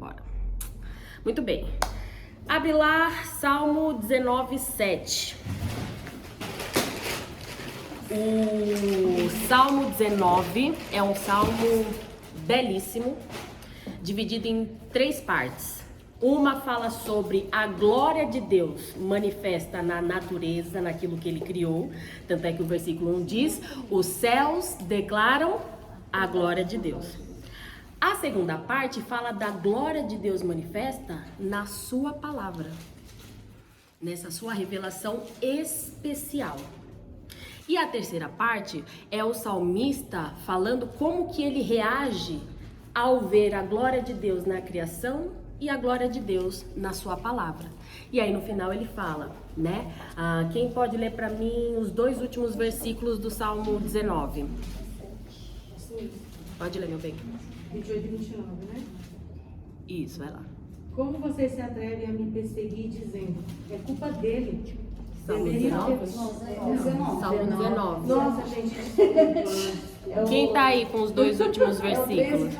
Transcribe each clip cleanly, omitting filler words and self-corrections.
Bora. Muito bem. Abre lá, Salmo 19:7. O Salmo 19 é um salmo belíssimo, dividido em 3 partes. Uma fala sobre a glória de Deus manifesta na natureza, naquilo que ele criou. Tanto é que o versículo 1 diz: os céus declaram a glória de Deus. A segunda parte fala da glória de Deus manifesta na sua palavra, nessa sua revelação especial. E a terceira parte é o salmista falando como que ele reage ao ver a glória de Deus na criação e a glória de Deus na sua palavra. E aí no final ele fala, né? Quem pode ler para mim os 2 últimos versículos do Salmo 19? Pode ler, meu bem. 28 e 29, né? Isso, vai lá. Como você se atreve a me perseguir dizendo, é culpa dele? Salmo Deveria 19? Salmo 19. Nossa, gente. Quem tá aí com os 2 últimos versículos?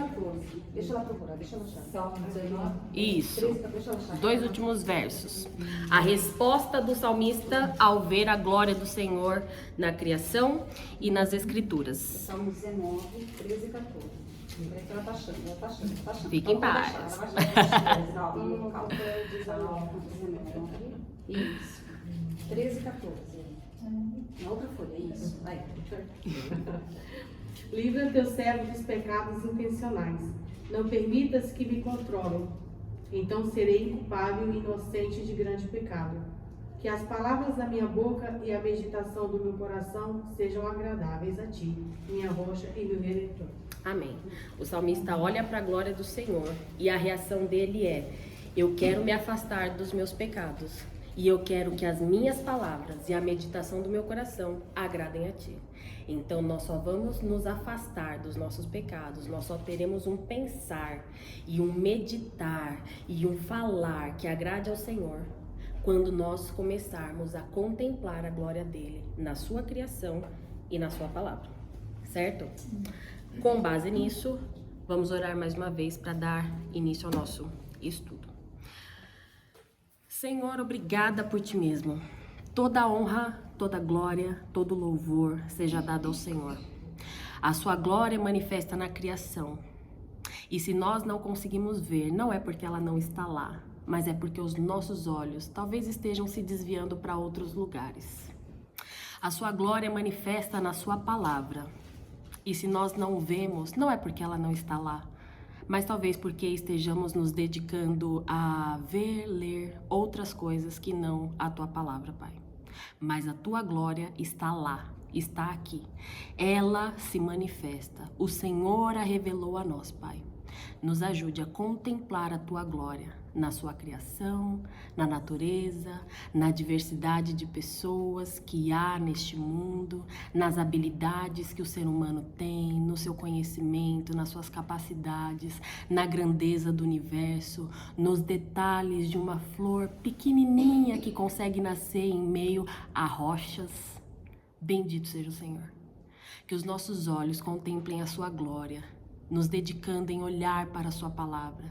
Deixa ela procurar, deixa ela achar. Salmo 19. Isso, Deixa ela achar. os 2 últimos versos. A resposta do salmista ao ver a glória do Senhor na criação e nas escrituras. Salmo 19, 13 e 14. Ela tá achando, ela tá achando. Fique em paz. Calma. Isso. 13 e 14. Na outra folha, isso. Vai. Livra teu servo dos pecados intencionais. Não permitas que me controlem. Então serei inculpável e inocente de grande pecado. Que as palavras da minha boca e a meditação do meu coração sejam agradáveis a ti, minha rocha e meu redentor. Amém. O salmista olha para a glória do Senhor e a reação dele é: eu quero me afastar dos meus pecados e eu quero que as minhas palavras e a meditação do meu coração agradem a ti. Então nós só vamos nos afastar dos nossos pecados, nós só teremos um pensar e um meditar e um falar que agrade ao Senhor quando nós começarmos a contemplar a glória dele na sua criação e na sua palavra, certo? Com base nisso, vamos orar mais uma vez para dar início ao nosso estudo. Senhor, obrigada por ti mesmo. Toda a honra, toda a glória, todo o louvor seja dado ao Senhor. A sua glória manifesta na criação. E se nós não conseguimos ver, não é porque ela não está lá, mas é porque os nossos olhos talvez estejam se desviando para outros lugares. A sua glória manifesta na sua palavra. E se nós não vemos, não é porque ela não está lá, mas talvez porque estejamos nos dedicando a ver, ler outras coisas que não a tua palavra, Pai. Mas a tua glória está lá, está aqui. Ela se manifesta. O Senhor a revelou a nós, Pai. Nos ajude a contemplar a tua glória na sua criação, na natureza, na diversidade de pessoas que há neste mundo, nas habilidades que o ser humano tem, no seu conhecimento, nas suas capacidades, na grandeza do universo, nos detalhes de uma flor pequenininha que consegue nascer em meio a rochas. Bendito seja o Senhor. Que os nossos olhos contemplem a sua glória, nos dedicando em olhar para a sua palavra,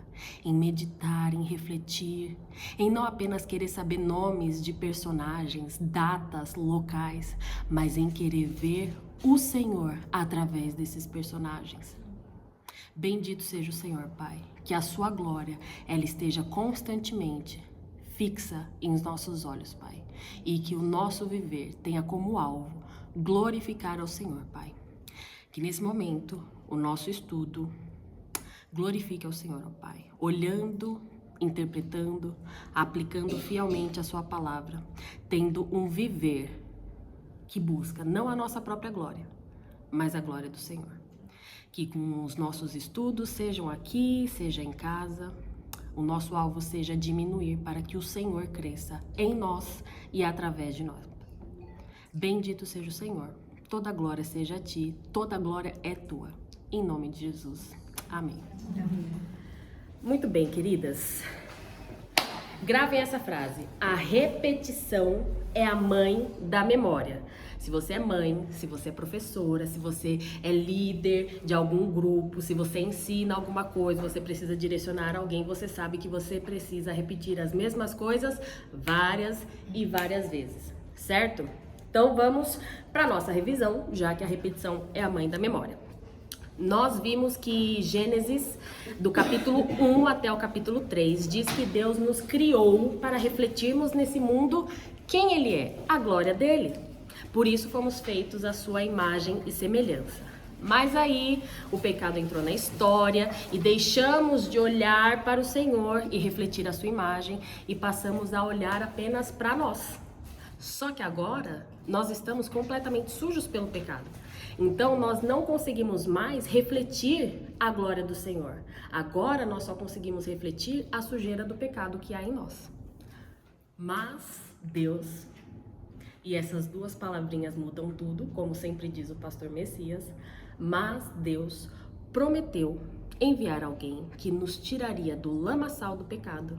em meditar, em refletir, em não apenas querer saber nomes de personagens, datas, locais, mas em querer ver o Senhor através desses personagens. Bendito seja o Senhor, Pai, que a sua glória, ela esteja constantemente fixa em nossos olhos, Pai, e que o nosso viver tenha como alvo glorificar ao Senhor, Pai. Que nesse momento o nosso estudo glorifique ao Senhor, ó Pai, olhando, interpretando, aplicando fielmente a sua palavra, tendo um viver que busca não a nossa própria glória, mas a glória do Senhor. Que com os nossos estudos, sejam aqui, seja em casa, o nosso alvo seja diminuir para que o Senhor cresça em nós e através de nós. Bendito seja o Senhor. Toda glória seja a ti, toda glória é tua. Em nome de Jesus. Amém. Muito bem, queridas. Gravem essa frase: a repetição é a mãe da memória. Se você é mãe, se você é professora, se você é líder de algum grupo, se você ensina alguma coisa, você precisa direcionar alguém, você sabe que você precisa repetir as mesmas coisas várias e várias vezes, certo? Então vamos para nossa revisão, já que a repetição é a mãe da memória. Nós vimos que Gênesis, do capítulo 1 até o capítulo 3, diz que Deus nos criou para refletirmos nesse mundo quem Ele é, a glória dele. Por isso fomos feitos à sua imagem e semelhança. Mas aí o pecado entrou na história e deixamos de olhar para o Senhor e refletir a sua imagem e passamos a olhar apenas para nós. Só que agora nós estamos completamente sujos pelo pecado. Então nós não conseguimos mais refletir a glória do Senhor. Agora nós só conseguimos refletir a sujeira do pecado que há em nós. Mas Deus, e essas duas palavrinhas mudam tudo, como sempre diz o pastor Messias, mas Deus prometeu enviar alguém que nos tiraria do lamaçal do pecado,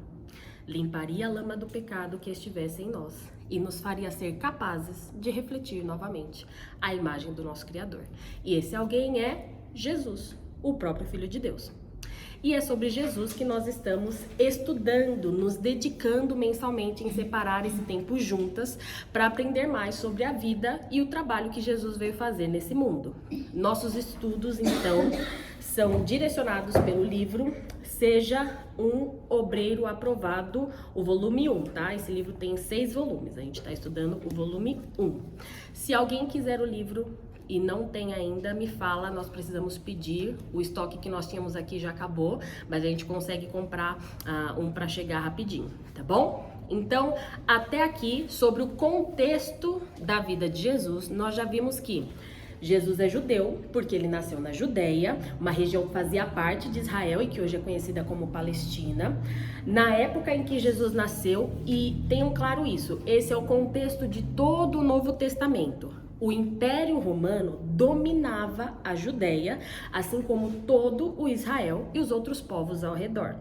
limparia a lama do pecado que estivesse em nós e nos faria ser capazes de refletir novamente a imagem do nosso Criador. E esse alguém é Jesus, o próprio Filho de Deus. E é sobre Jesus que nós estamos estudando, nos dedicando mensalmente em separar esse tempo juntas para aprender mais sobre a vida e o trabalho que Jesus veio fazer nesse mundo. Nossos estudos, então, são direcionados pelo livro Seja um Obreiro Aprovado, o volume 1, tá? Esse livro tem 6 volumes, a gente está estudando o volume 1. Se alguém quiser o livro e não tem ainda, me fala, nós precisamos pedir. O estoque que nós tínhamos aqui já acabou, mas a gente consegue comprar um para chegar rapidinho, tá bom? Então, até aqui, sobre o contexto da vida de Jesus, nós já vimos que Jesus é judeu, porque ele nasceu na Judéia, uma região que fazia parte de Israel e que hoje é conhecida como Palestina. Na época em que Jesus nasceu, e tenham claro isso, esse é o contexto de todo o Novo Testamento. O Império Romano dominava a Judéia, assim como todo o Israel e os outros povos ao redor.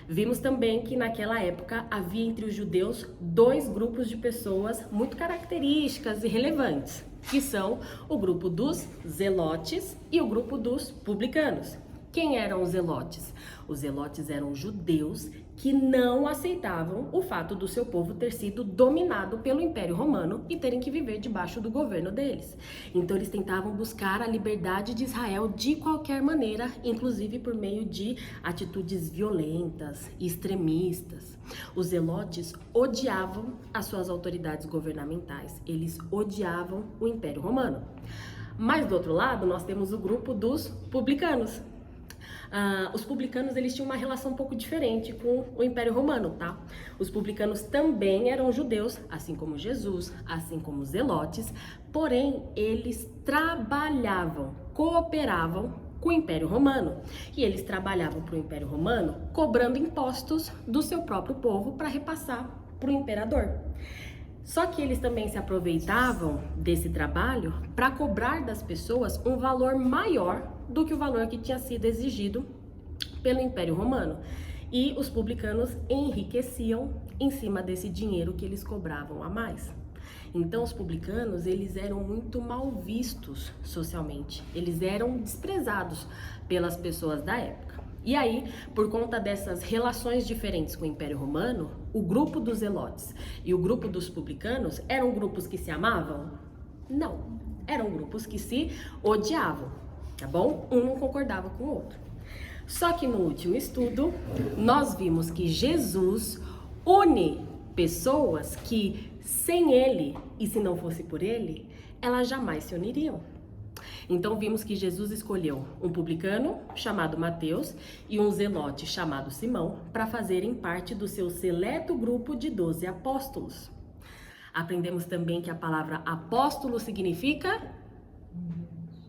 Vimos também que naquela época havia entre os judeus 2 grupos de pessoas muito características e relevantes, que são o grupo dos zelotes e o grupo dos publicanos. Quem eram os zelotes? Os zelotes eram judeus que não aceitavam o fato do seu povo ter sido dominado pelo Império Romano e terem que viver debaixo do governo deles. Então eles tentavam buscar a liberdade de Israel de qualquer maneira, inclusive por meio de atitudes violentas e extremistas. Os zelotes odiavam as suas autoridades governamentais, eles odiavam o Império Romano. Mas do outro lado nós temos o grupo dos publicanos. Os publicanos, eles tinham uma relação um pouco diferente com o Império Romano, tá? Os publicanos também eram judeus, assim como Jesus, assim como os zelotes, porém eles trabalhavam, cooperavam com o Império Romano. E eles trabalhavam para o Império Romano cobrando impostos do seu próprio povo para repassar para o imperador. Só que eles também se aproveitavam desse trabalho para cobrar das pessoas um valor maior do que o valor que tinha sido exigido pelo Império Romano. E os publicanos enriqueciam em cima desse dinheiro que eles cobravam a mais. Então os publicanos, eles eram muito mal vistos socialmente, eles eram desprezados pelas pessoas da época. E aí, por conta dessas relações diferentes com o Império Romano, o grupo dos zelotes e o grupo dos publicanos eram grupos que se amavam? Não, eram grupos que se odiavam, tá bom? Um não concordava com o outro. Só que no último estudo, nós vimos que Jesus une pessoas que, sem ele, e se não fosse por ele, elas jamais se uniriam. Então vimos que Jesus escolheu um publicano chamado Mateus e um zelote chamado Simão para fazerem parte do seu seleto grupo de 12 apóstolos. Aprendemos também que a palavra apóstolo significa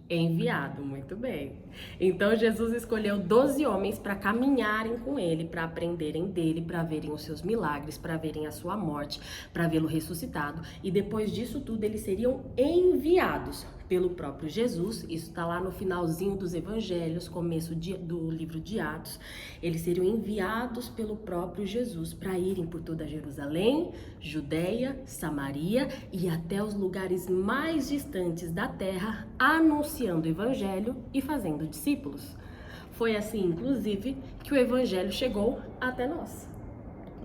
Enviado, muito bem. Então Jesus escolheu 12 homens para caminharem com ele, para aprenderem dele, para verem os seus milagres, para verem a sua morte, para vê-lo ressuscitado. E depois disso tudo, eles seriam enviados pelo próprio Jesus. Isso está lá no finalzinho dos evangelhos, começo do livro de Atos. Eles seriam enviados pelo próprio Jesus para irem por toda Jerusalém, Judeia, Samaria e até os lugares mais distantes da terra, anunciando o evangelho e fazendo discípulos. Foi assim, inclusive, que o evangelho chegou até nós,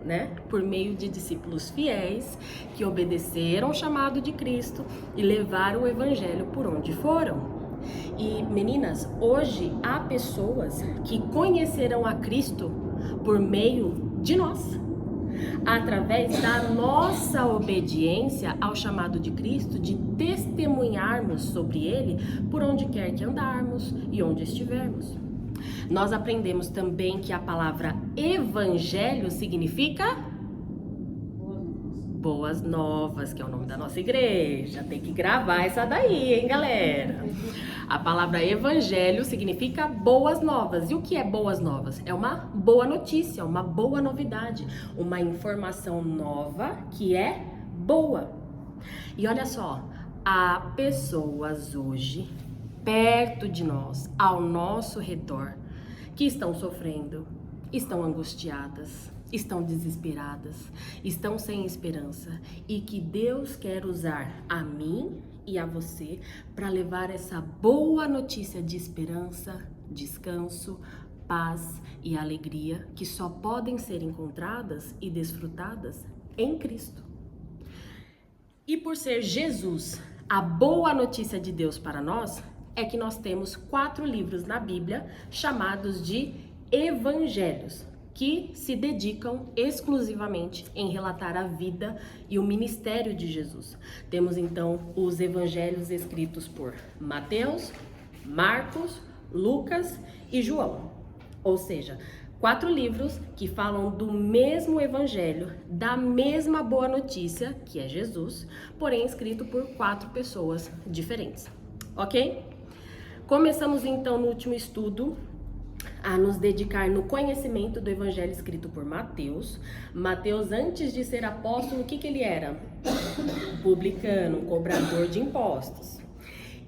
né? Por meio de discípulos fiéis que obedeceram o chamado de Cristo e levaram o evangelho por onde foram. E meninas, hoje há pessoas que conhecerão a Cristo por meio de nós, através da nossa obediência ao chamado de Cristo, de testemunharmos sobre Ele por onde quer que andarmos e onde estivermos. Nós aprendemos também que a palavra evangelho significa boas novas, que é o nome da nossa igreja. Tem que gravar essa daí, hein, galera? A palavra evangelho significa boas novas. E o que é boas novas? É uma boa notícia, uma boa novidade, uma informação nova que é boa. E olha só, há pessoas hoje perto de nós, ao nosso redor, que estão sofrendo, estão angustiadas, estão desesperadas, estão sem esperança e que Deus quer usar a mim e a você para levar essa boa notícia de esperança, descanso, paz e alegria que só podem ser encontradas e desfrutadas em Cristo. E por ser Jesus a boa notícia de Deus para nós, é que nós temos 4 livros na Bíblia chamados de evangelhos, que se dedicam exclusivamente em relatar a vida e o ministério de Jesus. Temos então os evangelhos escritos por Mateus, Marcos, Lucas e João. Ou seja, 4 livros que falam do mesmo evangelho, da mesma boa notícia, que é Jesus, porém escrito por 4 pessoas diferentes. Ok? Começamos então no último estudo a nos dedicar no conhecimento do evangelho escrito por Mateus. Mateus, antes de ser apóstolo, o que ele era? Publicano, cobrador de impostos.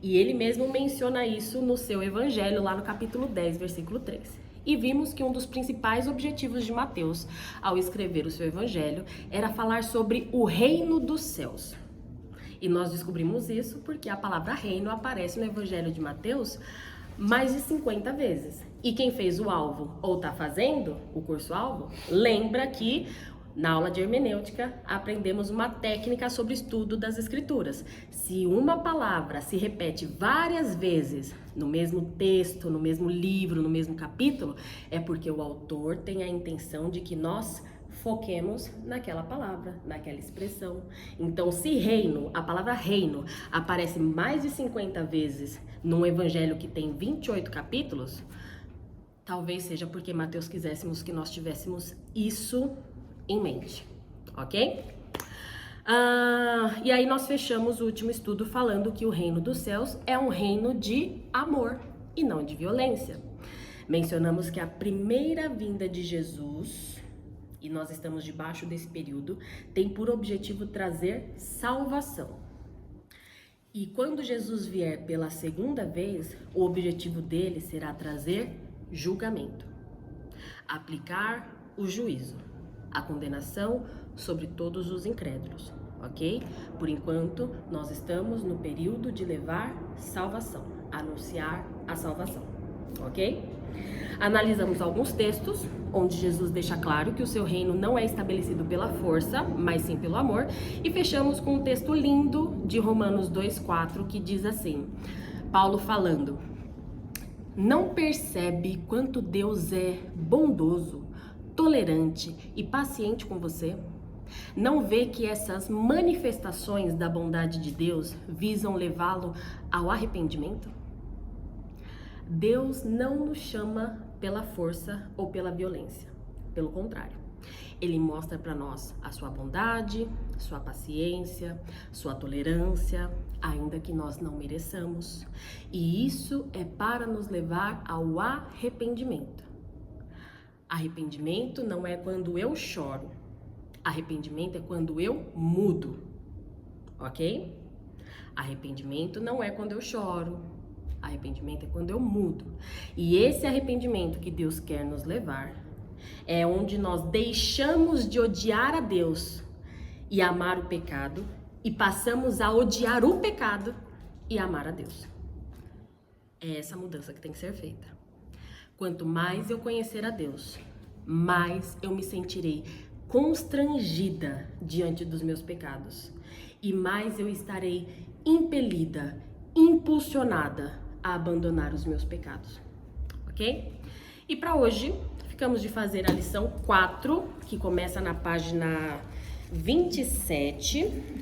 E ele mesmo menciona isso no seu evangelho, lá no capítulo 10, versículo 3. E vimos que um dos principais objetivos de Mateus, ao escrever o seu evangelho, era falar sobre o reino dos céus. E nós descobrimos isso porque a palavra reino aparece no evangelho de Mateus mais de 50 vezes. E quem fez o alvo ou está fazendo o curso-alvo, lembra que na aula de hermenêutica aprendemos uma técnica sobre estudo das escrituras. Se uma palavra se repete várias vezes no mesmo texto, no mesmo livro, no mesmo capítulo, é porque o autor tem a intenção de que nós foquemos naquela palavra, naquela expressão. Então, se reino, a palavra reino, aparece mais de 50 vezes num evangelho que tem 28 capítulos, talvez seja porque Mateus quisesse que nós tivéssemos isso em mente, ok? E aí nós fechamos o último estudo falando que o reino dos céus é um reino de amor e não de violência. Mencionamos que a primeira vinda de Jesus, e nós estamos debaixo desse período, tem por objetivo trazer salvação. E quando Jesus vier pela segunda vez, o objetivo dele será trazer julgamento, aplicar o juízo, a condenação sobre todos os incrédulos, ok? Por enquanto, nós estamos no período de levar salvação, anunciar a salvação, ok? Analisamos alguns textos onde Jesus deixa claro que o seu reino não é estabelecido pela força, mas sim pelo amor, e fechamos com um texto lindo de Romanos 2,4 que diz assim, Paulo falando: não percebe quanto Deus é bondoso, tolerante e paciente com você? Não vê que essas manifestações da bondade de Deus visam levá-lo ao arrependimento? Deus não nos chama pela força ou pela violência. Pelo contrário, Ele mostra para nós a sua bondade, sua paciência, sua tolerância, ainda que nós não mereçamos. E isso é para nos levar ao arrependimento. Arrependimento não é quando eu choro. Arrependimento é quando eu mudo. Ok? Arrependimento não é quando eu choro. Arrependimento é quando eu mudo. E esse arrependimento que Deus quer nos levar é onde nós deixamos de odiar a Deus e amar o pecado e passamos a odiar o pecado e amar a Deus. É essa mudança que tem que ser feita. Quanto mais eu conhecer a Deus, mais eu me sentirei constrangida diante dos meus pecados e mais eu estarei impelida, impulsionada a abandonar os meus pecados. Ok? E para hoje, ficamos de fazer a lição 4, que começa na página 27.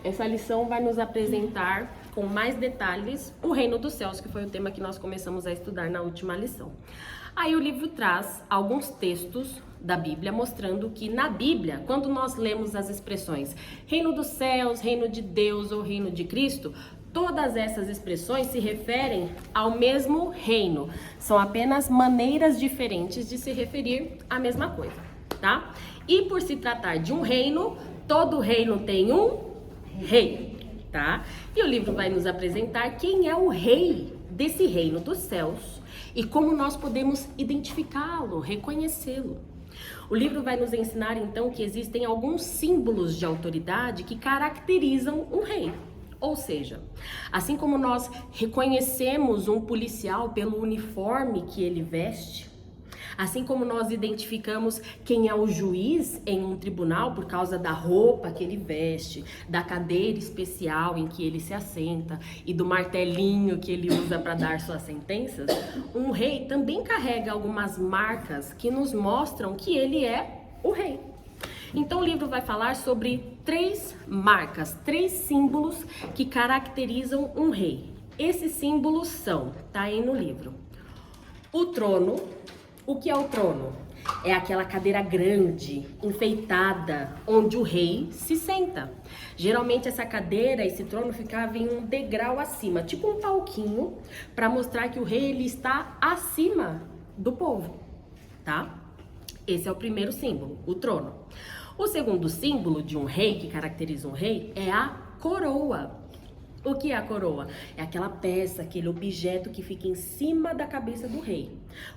Essa lição vai nos apresentar com mais detalhes o reino dos céus, que foi o tema que nós começamos a estudar na última lição. Aí o livro traz alguns textos da Bíblia mostrando que na Bíblia, quando nós lemos as expressões reino dos céus, reino de Deus ou reino de Cristo, todas essas expressões se referem ao mesmo reino. São apenas maneiras diferentes de se referir à mesma coisa, tá? E por se tratar de um reino, todo reino tem um rei, tá? E o livro vai nos apresentar quem é o rei desse reino dos céus e como nós podemos identificá-lo, reconhecê-lo. O livro vai nos ensinar então que existem alguns símbolos de autoridade que caracterizam um rei. Ou seja, assim como nós reconhecemos um policial pelo uniforme que ele veste, assim como nós identificamos quem é o juiz em um tribunal por causa da roupa que ele veste, da cadeira especial em que ele se assenta e do martelinho que ele usa para dar suas sentenças, um rei também carrega algumas marcas que nos mostram que ele é o rei. Então o livro vai falar sobre 3 marcas, 3 símbolos que caracterizam um rei. Esses símbolos são, tá aí no livro, o trono. O que é o trono? É aquela cadeira grande, enfeitada, onde o rei se senta. Geralmente essa cadeira, esse trono ficava em um degrau acima, tipo um palquinho, para mostrar que o rei ele está acima do povo, tá? Esse é o primeiro símbolo, o trono. O segundo símbolo de um rei, que caracteriza um rei, é a coroa. O que é a coroa? É aquela peça, aquele objeto que fica em cima da cabeça do rei,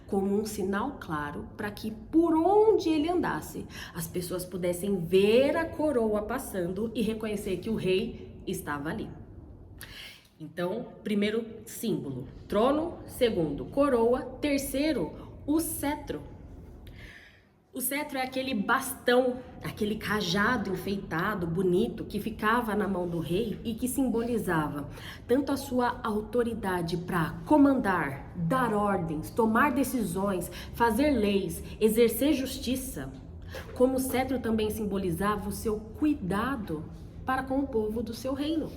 como um sinal claro para que por onde ele andasse, as pessoas pudessem ver a coroa passando e reconhecer que o rei estava ali. Então, primeiro símbolo, trono. Segundo, coroa. Terceiro, o cetro. O cetro é aquele bastão, aquele cajado enfeitado, bonito, que ficava na mão do rei e que simbolizava tanto a sua autoridade para comandar, dar ordens, tomar decisões, fazer leis, exercer justiça, como o cetro também simbolizava o seu cuidado para com o povo do seu reino.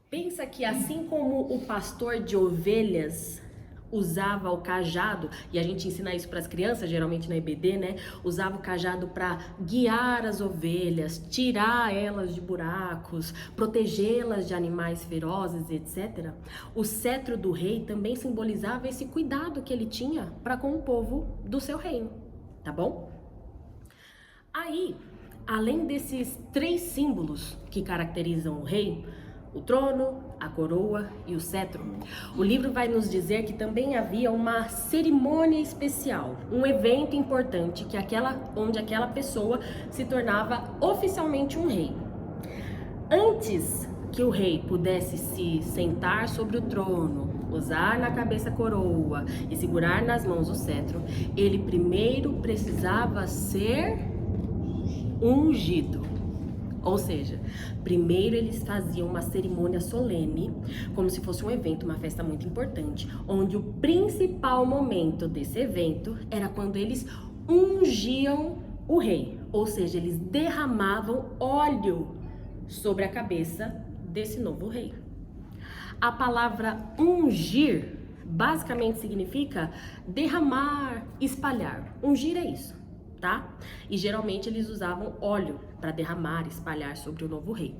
Pensa que assim como o pastor de ovelhas usava o cajado, e a gente ensina isso para as crianças, geralmente na EBD, né? Usava o cajado para guiar as ovelhas, tirar elas de buracos, protegê-las de animais ferozes, etc. O cetro do rei também simbolizava esse cuidado que ele tinha para com o povo do seu reino, tá bom? Aí, além desses 3 símbolos que caracterizam o rei, o trono, a coroa e o cetro, o livro vai nos dizer que também havia uma cerimônia especial, um evento importante onde aquela pessoa se tornava oficialmente um rei. Antes que o rei pudesse se sentar sobre o trono, usar na cabeça a coroa e segurar nas mãos o cetro, ele primeiro precisava ser ungido. Ou seja, primeiro eles faziam uma cerimônia solene, como se fosse um evento, uma festa muito importante, onde o principal momento desse evento era quando eles ungiam o rei. Ou seja, eles derramavam óleo sobre a cabeça desse novo rei. A palavra ungir basicamente significa derramar, espalhar. Ungir é isso, tá? E geralmente eles usavam óleo para derramar, espalhar sobre o novo rei.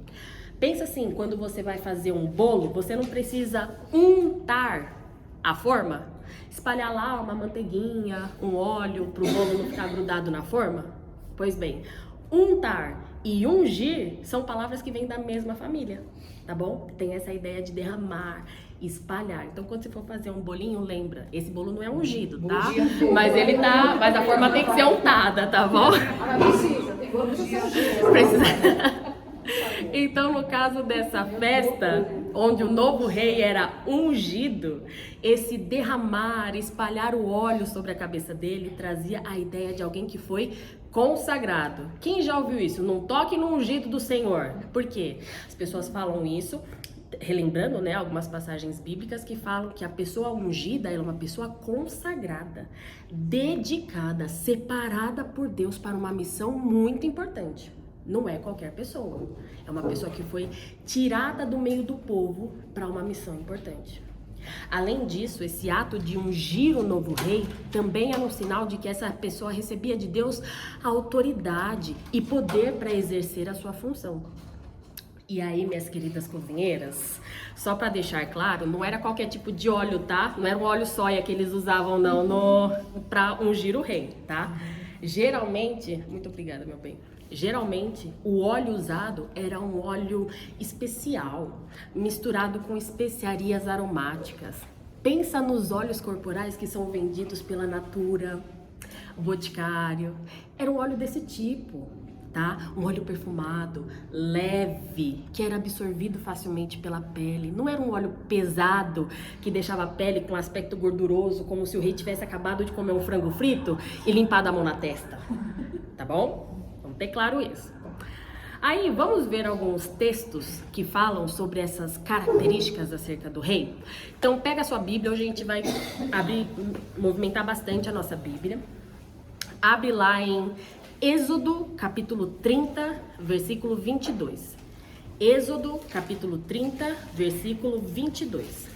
Pensa assim, quando você vai fazer um bolo, você não precisa untar a forma, espalhar lá uma manteiguinha, um óleo para o bolo não ficar grudado na forma? Pois bem, untar e ungir são palavras que vêm da mesma família, tá bom? Tem essa ideia de derramar, espalhar. Então, quando você for fazer um bolinho, lembra, esse bolo não é ungido, tá? Mas a forma tem que ser untada, tá bom? Tem bolo que Precisa. Então, no caso dessa festa, onde o novo rei era ungido, esse derramar, espalhar o óleo sobre a cabeça dele, trazia a ideia de alguém que foi consagrado. Quem já ouviu isso? Não toque no ungido do Senhor. Por quê? As pessoas falam isso, relembrando, né, algumas passagens bíblicas que falam que a pessoa ungida é uma pessoa consagrada, dedicada, separada por Deus para uma missão muito importante. Não é qualquer pessoa, é uma pessoa que foi tirada do meio do povo para uma missão importante. Além disso, esse ato de ungir o novo rei também era um sinal de que essa pessoa recebia de Deus autoridade e poder para exercer a sua função. E aí, minhas queridas cozinheiras, só para deixar claro, não era qualquer tipo de óleo, tá? Não era um óleo soia que eles usavam não para ungir o rei, tá? Geralmente, muito obrigada, meu bem. Geralmente, o óleo usado era um óleo especial, misturado com especiarias aromáticas. Pensa nos óleos corporais que são vendidos pela Natura, Boticário. Era um óleo desse tipo, tá? Um óleo perfumado, leve, que era absorvido facilmente pela pele. Não era um óleo pesado, que deixava a pele com aspecto gorduroso, como se o rei tivesse acabado de comer um frango frito e limpado a mão na testa, tá bom? Ter claro isso. Aí vamos ver alguns textos que falam sobre essas características acerca do rei. Então pega a sua Bíblia, hoje a gente vai movimentar bastante a nossa Bíblia. Abre lá em Êxodo capítulo 30, versículo 22. Êxodo capítulo 30, versículo 22.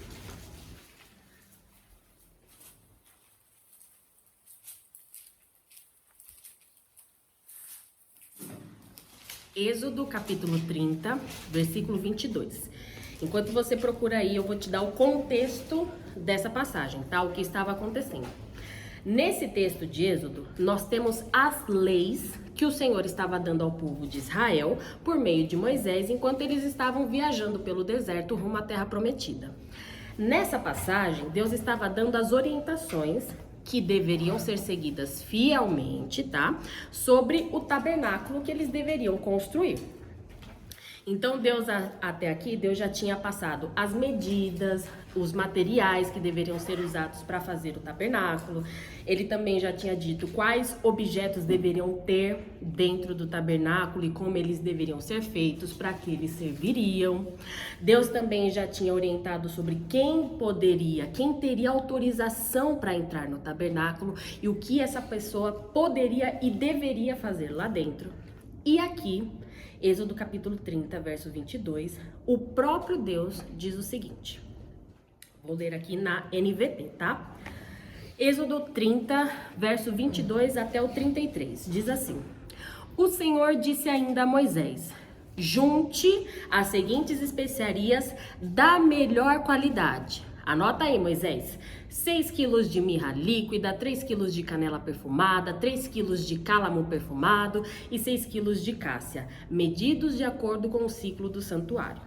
Êxodo capítulo 30, versículo 22. Enquanto você procura aí, eu vou te dar o contexto dessa passagem, tá? O que estava acontecendo. Nesse texto de Êxodo, nós temos as leis que o Senhor estava dando ao povo de Israel por meio de Moisés, enquanto eles estavam viajando pelo deserto rumo à terra prometida. Nessa passagem, Deus estava dando as orientações que deveriam ser seguidas fielmente, tá? Sobre o tabernáculo que eles deveriam construir. Então, Deus, até aqui, Deus já tinha passado as medidas, os materiais que deveriam ser usados para fazer o tabernáculo. Ele também já tinha dito quais objetos deveriam ter dentro do tabernáculo e como eles deveriam ser feitos, para que eles serviriam. Deus também já tinha orientado sobre quem teria autorização para entrar no tabernáculo e o que essa pessoa poderia e deveria fazer lá dentro. E aqui, Êxodo capítulo 30, verso 22, o próprio Deus diz o seguinte. Vou ler aqui na NVT, tá? Êxodo 30, verso 22 até o 33, diz assim. O Senhor disse ainda a Moisés, junte as seguintes especiarias da melhor qualidade. Anota aí, Moisés. 6 quilos de mirra líquida, 3 quilos de canela perfumada, 3 quilos de cálamo perfumado e 6 quilos de cássia, medidos de acordo com o ciclo do santuário.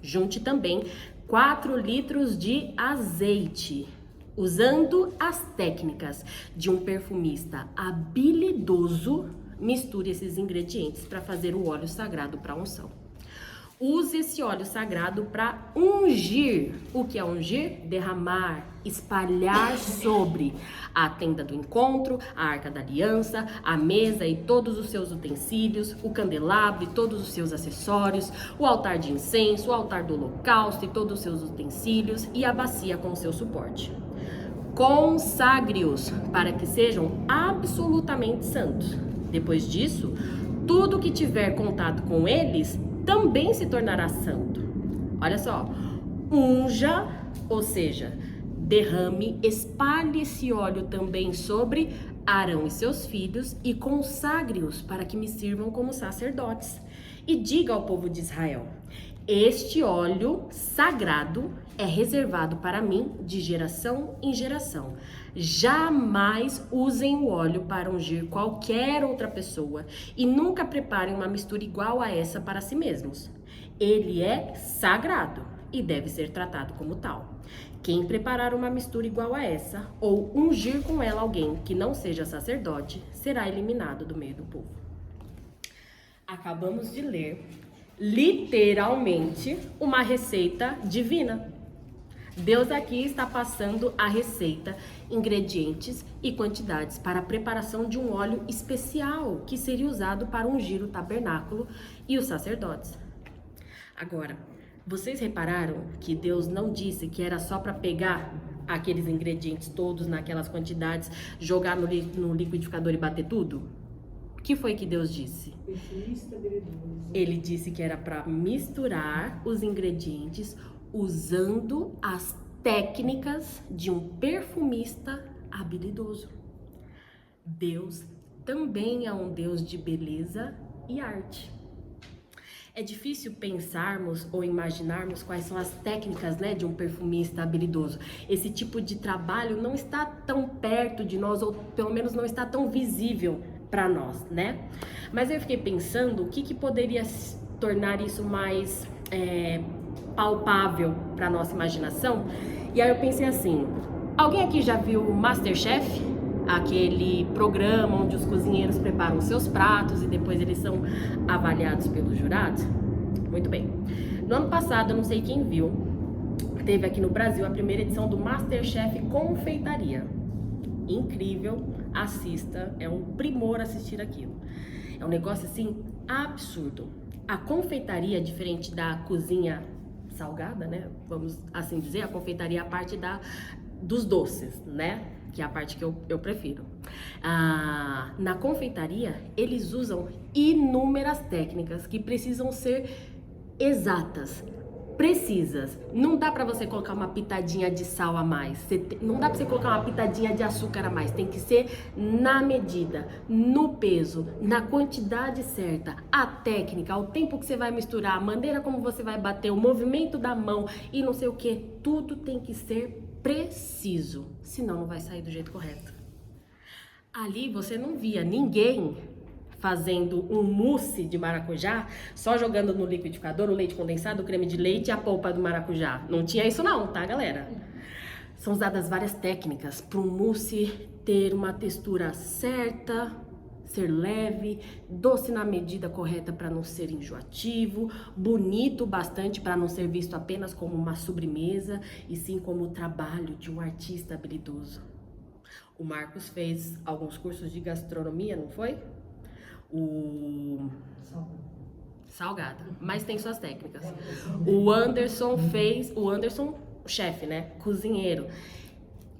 Junte também 4 litros de azeite, usando as técnicas de um perfumista habilidoso. Misture esses ingredientes para fazer o óleo sagrado para unção. Use esse óleo sagrado para ungir. O que é ungir? Derramar, espalhar sobre a tenda do encontro, a arca da aliança, a mesa e todos os seus utensílios, o candelabro e todos os seus acessórios, o altar de incenso, o altar do holocausto e todos os seus utensílios e a bacia com seu suporte. Consagre-os para que sejam absolutamente santos. Depois disso, tudo que tiver contato com eles também se tornará santo. Olha só, unja, ou seja, derrame, espalhe esse óleo também sobre Arão e seus filhos e consagre-os para que me sirvam como sacerdotes. E diga ao povo de Israel: este óleo sagrado é reservado para mim de geração em geração. Jamais usem o óleo para ungir qualquer outra pessoa e nunca preparem uma mistura igual a essa para si mesmos. Ele é sagrado e deve ser tratado como tal. Quem preparar uma mistura igual a essa ou ungir com ela alguém que não seja sacerdote será eliminado do meio do povo. Acabamos de ler literalmente uma receita divina. Deus aqui está passando a receita, ingredientes e quantidades para a preparação de um óleo especial que seria usado para ungir o tabernáculo e os sacerdotes. Agora, vocês repararam que Deus não disse que era só para pegar aqueles ingredientes todos naquelas quantidades, jogar no liquidificador e bater tudo? O que foi que Deus disse? Ele disse que era para misturar os ingredientes usando as técnicas de um perfumista habilidoso. Deus também é um Deus de beleza e arte. É difícil pensarmos ou imaginarmos quais são as técnicas, de um perfumista habilidoso. Esse tipo de trabalho não está tão perto de nós, ou pelo menos não está tão visível para nós, Mas eu fiquei pensando o que poderia tornar isso mais palpável para nossa imaginação. E aí eu pensei assim: alguém aqui já viu o MasterChef? Aquele programa onde os cozinheiros preparam seus pratos e depois eles são avaliados pelos jurados? Muito bem. No ano passado, eu não sei quem viu, teve aqui no Brasil a primeira edição do MasterChef Confeitaria. Incrível, assista, é um primor assistir aquilo. É um negócio assim absurdo. A confeitaria, diferente da cozinha salgada, vamos assim dizer, a confeitaria é a parte dos doces, que é a parte que eu prefiro. Na confeitaria, eles usam inúmeras técnicas que precisam ser exatas, precisas. Não dá pra você colocar uma pitadinha de sal a mais, não dá pra você colocar uma pitadinha de açúcar a mais, tem que ser na medida, no peso, na quantidade certa, a técnica, o tempo que você vai misturar, a maneira como você vai bater, o movimento da mão e não sei o que, tudo tem que ser preciso, senão não vai sair do jeito correto. Ali você não via ninguém fazendo um mousse de maracujá, só jogando no liquidificador o leite condensado, o creme de leite e a polpa do maracujá. Não tinha isso não, tá, galera? São usadas várias técnicas para um mousse ter uma textura certa, ser leve, doce na medida correta para não ser enjoativo, bonito bastante para não ser visto apenas como uma sobremesa, e sim como o trabalho de um artista habilidoso. O Marcos fez alguns cursos de gastronomia, não foi? O salgado, mas tem suas técnicas. O Anderson, chefe, cozinheiro,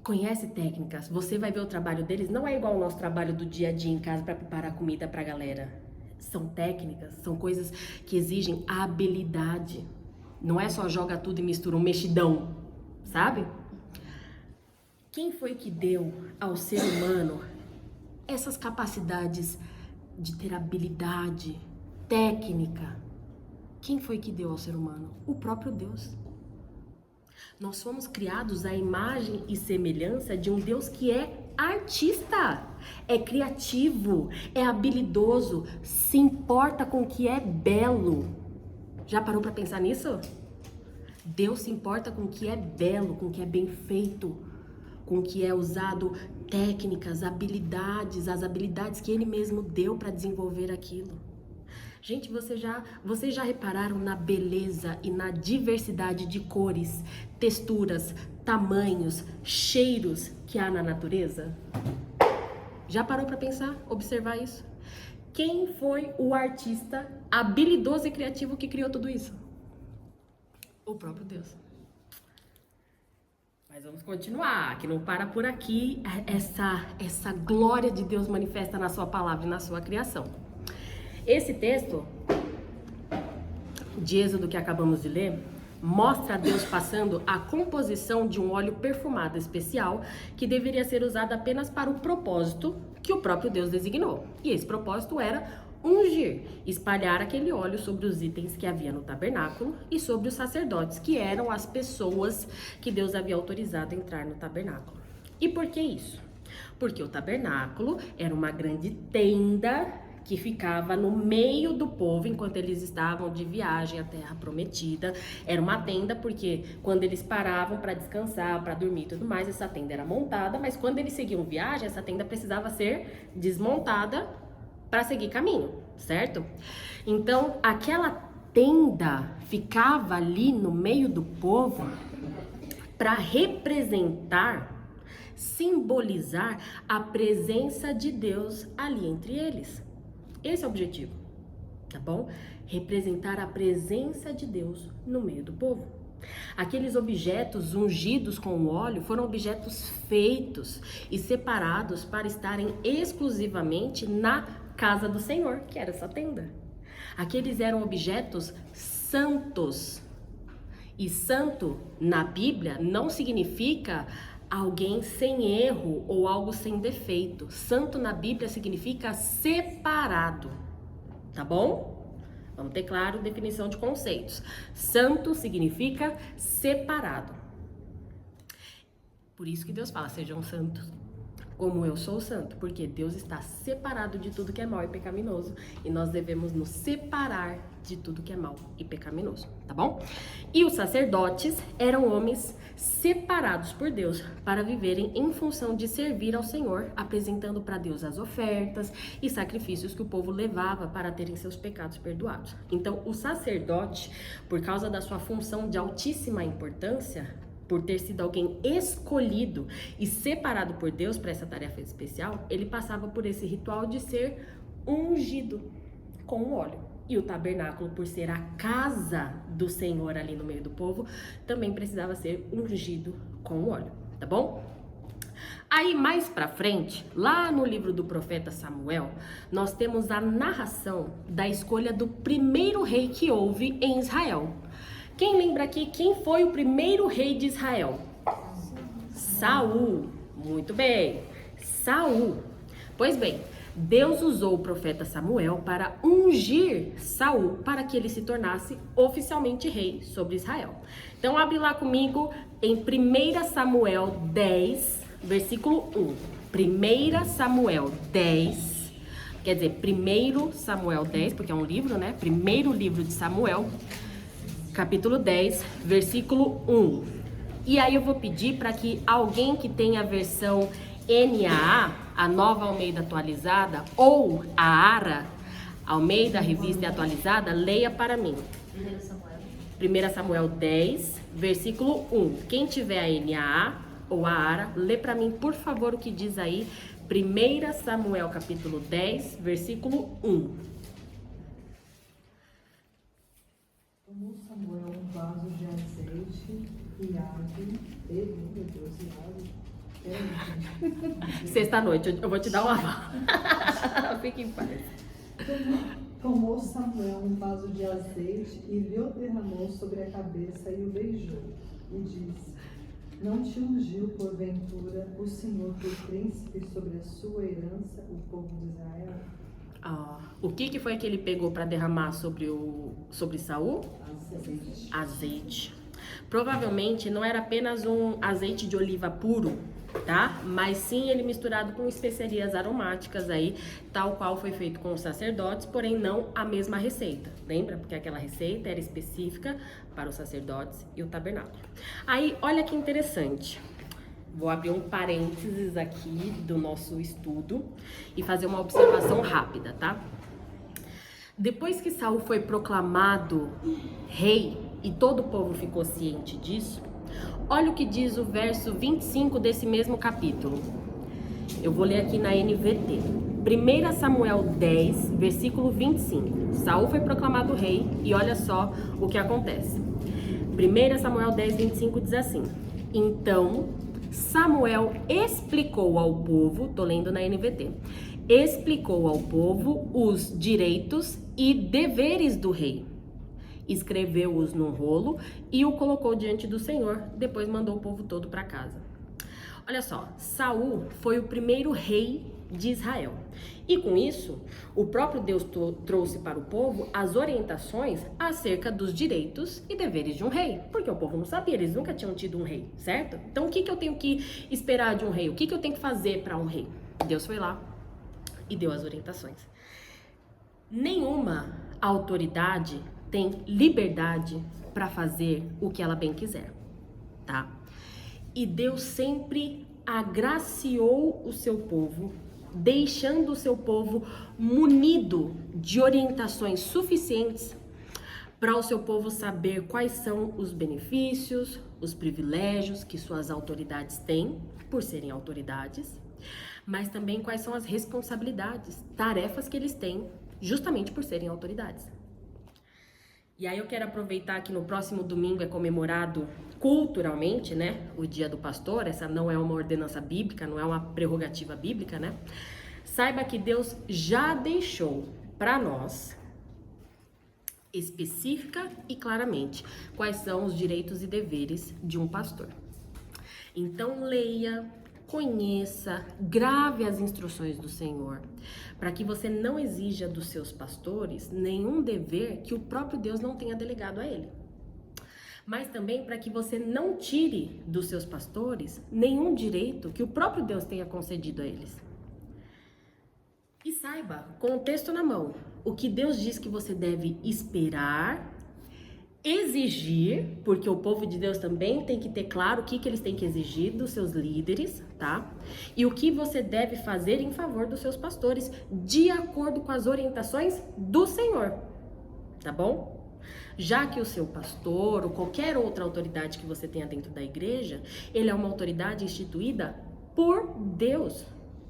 conhece técnicas. Você vai ver o trabalho deles, não é igual ao nosso trabalho do dia a dia em casa para preparar comida pra galera. São técnicas, são coisas que exigem habilidade. Não é só joga tudo e mistura um mexidão, sabe? Quem foi que deu ao ser humano essas capacidades de ter habilidade, técnica? Quem foi que deu ao ser humano? O próprio Deus. Nós fomos criados à imagem e semelhança de um Deus que é artista, é criativo, é habilidoso, se importa com o que é belo. Já parou para pensar nisso? Deus se importa com o que é belo, com o que é bem feito, com o que é usado técnicas, habilidades, as habilidades que Ele mesmo deu para desenvolver aquilo. Gente, vocês já repararam na beleza e na diversidade de cores, texturas, tamanhos, cheiros que há na natureza? Já parou para pensar, observar isso? Quem foi o artista habilidoso e criativo que criou tudo isso? O próprio Deus. Mas vamos continuar, que não para por aqui essa glória de Deus manifesta na sua palavra e na sua criação. Esse texto de Êxodo que acabamos de ler mostra Deus passando a composição de um óleo perfumado especial que deveria ser usado apenas para o propósito que o próprio Deus designou. E esse propósito era ungir, espalhar aquele óleo sobre os itens que havia no tabernáculo e sobre os sacerdotes, que eram as pessoas que Deus havia autorizado a entrar no tabernáculo. E por que isso? Porque o tabernáculo era uma grande tenda que ficava no meio do povo enquanto eles estavam de viagem à Terra Prometida. Era uma tenda porque quando eles paravam para descansar, para dormir e tudo mais, essa tenda era montada, mas quando eles seguiam viagem, essa tenda precisava ser desmontada para seguir caminho, certo? Então, aquela tenda ficava ali no meio do povo para representar, simbolizar a presença de Deus ali entre eles. Esse é o objetivo, tá bom? Representar a presença de Deus no meio do povo. Aqueles objetos ungidos com o óleo foram objetos feitos e separados para estarem exclusivamente na casa do Senhor, que era essa tenda. Aqueles eram objetos santos. E santo na Bíblia não significa alguém sem erro ou algo sem defeito. Santo na Bíblia significa separado, tá bom? Vamos ter claro definição de conceitos. Santo significa separado. Por isso que Deus fala, sejam santos, como eu sou santo, porque Deus está separado de tudo que é mal e pecaminoso, e nós devemos nos separar de tudo que é mal e pecaminoso, tá bom? E os sacerdotes eram homens separados por Deus para viverem em função de servir ao Senhor, apresentando para Deus as ofertas e sacrifícios que o povo levava para terem seus pecados perdoados. Então, o sacerdote, por causa da sua função de altíssima importância, por ter sido alguém escolhido e separado por Deus para essa tarefa especial, ele passava por esse ritual de ser ungido com o óleo. E o tabernáculo, por ser a casa do Senhor ali no meio do povo, também precisava ser ungido com o óleo, tá bom? Aí mais pra frente, lá no livro do profeta Samuel, nós temos a narração da escolha do primeiro rei que houve em Israel. Quem lembra aqui quem foi o primeiro rei de Israel? Saul. Muito bem, Saul. Pois bem, Deus usou o profeta Samuel para ungir Saul para que ele se tornasse oficialmente rei sobre Israel. Então abre lá comigo em 1 Samuel 10, versículo 1. 1 Samuel 10, quer dizer, 1 Samuel 10, porque é um livro, né? Primeiro livro de Samuel, capítulo 10, versículo 1. E aí eu vou pedir para que alguém que tenha a versão NAA, a Nova Almeida Atualizada, ou a ARA, Almeida Revista Atualizada, leia para mim. 1 Samuel 10, versículo 1. Quem tiver a NAA ou a ARA, lê para mim, por favor, o que diz aí. 1 Samuel, capítulo 10, versículo 1. Tomou Samuel um vaso de azeite e água, meu Deus, e água. Sexta-noite, eu vou te dar uma. Fique em paz. Tomou Samuel um vaso de azeite e lhe o derramou sobre a cabeça e o beijou. E disse: Não te ungiu porventura o Senhor por príncipe sobre a sua herança, o povo de Israel? O que foi que ele pegou para derramar sobre Saul? Azeite. Azeite. Provavelmente não era apenas um azeite de oliva puro, tá? Mas sim ele misturado com especiarias aromáticas aí, tal qual foi feito com os sacerdotes, porém não a mesma receita. Lembra? Porque aquela receita era específica para os sacerdotes e o tabernáculo. Aí, olha que interessante. Vou abrir um parênteses aqui do nosso estudo e fazer uma observação rápida, tá? Depois que Saul foi proclamado rei e todo o povo ficou ciente disso, olha o que diz o verso 25 desse mesmo capítulo. Eu vou ler aqui na NVT. 1 Samuel 10, versículo 25. Saul foi proclamado rei e olha só o que acontece. 1 Samuel 10, 25 diz assim: Então Samuel explicou ao povo, tô lendo na NVT, explicou ao povo os direitos e deveres do rei. escreveu-os num rolo e o colocou diante do Senhor. Depois mandou o povo todo para casa. Olha só, Saul foi o primeiro rei de Israel. E com isso, o próprio Deus trouxe para o povo as orientações acerca dos direitos e deveres de um rei. Porque o povo não sabia, eles nunca tinham tido um rei, certo? Então, o que eu tenho que esperar de um rei? O que eu tenho que fazer para um rei? Deus foi lá e deu as orientações. Nenhuma autoridade tem liberdade para fazer o que ela bem quiser, tá? E Deus sempre agraciou o seu povo, deixando o seu povo munido de orientações suficientes para o seu povo saber quais são os benefícios, os privilégios que suas autoridades têm por serem autoridades, mas também quais são as responsabilidades, tarefas que eles têm justamente por serem autoridades. E aí eu quero aproveitar que no próximo domingo é comemorado culturalmente, né, o Dia do Pastor. Essa não é uma ordenança bíblica, não é uma prerrogativa bíblica, né? Saiba que Deus já deixou para nós, específica e claramente, quais são os direitos e deveres de um pastor. Então leia, conheça, grave as instruções do Senhor, para que você não exija dos seus pastores nenhum dever que o próprio Deus não tenha delegado a ele. Mas também para que você não tire dos seus pastores nenhum direito que o próprio Deus tenha concedido a eles. E saiba, com o texto na mão, o que Deus diz que você deve esperar, exigir, porque o povo de Deus também tem que ter claro o que eles têm que exigir dos seus líderes, tá? E o que você deve fazer em favor dos seus pastores, de acordo com as orientações do Senhor, tá bom? Já que o seu pastor ou qualquer outra autoridade que você tenha dentro da igreja, ele é uma autoridade instituída por Deus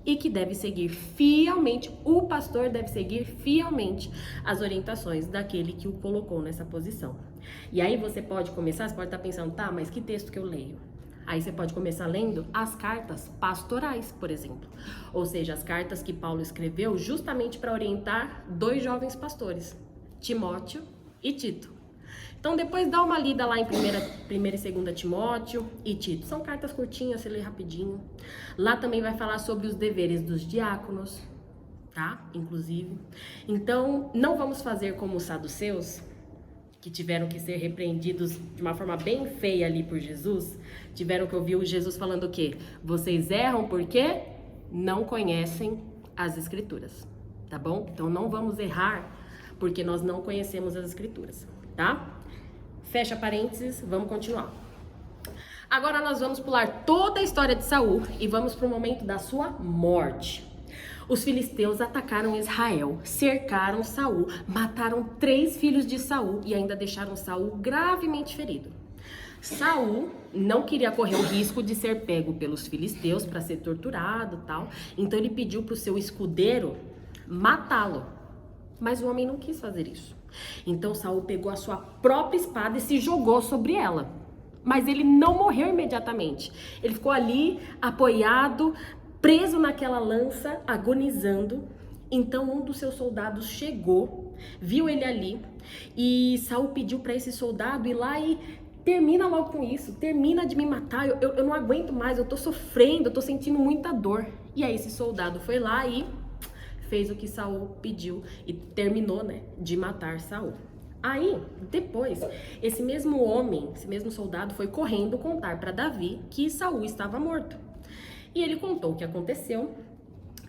e que deve seguir fielmente, o pastor deve seguir fielmente as orientações daquele que o colocou nessa posição. E aí você pode começar, você pode estar pensando, tá, mas que texto que eu leio? Aí você pode começar lendo as cartas pastorais, por exemplo. Ou seja, as cartas que Paulo escreveu justamente para orientar dois jovens pastores, Timóteo e Tito. Então depois dá uma lida lá em 1ª e 2ª Timóteo e Tito. São cartas curtinhas, você lê rapidinho. Lá também vai falar sobre os deveres dos diáconos, tá? Inclusive. Então não vamos fazer como os saduceus, que tiveram que ser repreendidos de uma forma bem feia ali por Jesus. Tiveram que ouvir o Jesus falando o quê? Vocês erram porque não conhecem as escrituras, tá bom? Então não vamos errar porque nós não conhecemos as escrituras, tá? Fecha parênteses, vamos continuar. Agora nós vamos pular toda a história de Saul e vamos para o momento da sua morte. Os filisteus atacaram Israel, cercaram Saul, mataram 3 filhos de Saul e ainda deixaram Saul gravemente ferido. Saul não queria correr o risco de ser pego pelos filisteus para ser torturado e tal, então ele pediu para o seu escudeiro matá-lo, mas o homem não quis fazer isso. Então Saul pegou a sua própria espada e se jogou sobre ela, mas ele não morreu imediatamente, ele ficou ali apoiado, preso naquela lança, agonizando. Então um dos seus soldados chegou, viu ele ali e Saul pediu para esse soldado ir lá e termina logo com isso, termina de me matar, eu não aguento mais, eu tô sofrendo, eu tô sentindo muita dor. E aí esse soldado foi lá e fez o que Saul pediu e terminou, né, de matar Saul. Aí, depois, esse mesmo homem, esse mesmo soldado foi correndo contar para Davi que Saul estava morto. E ele contou o que aconteceu.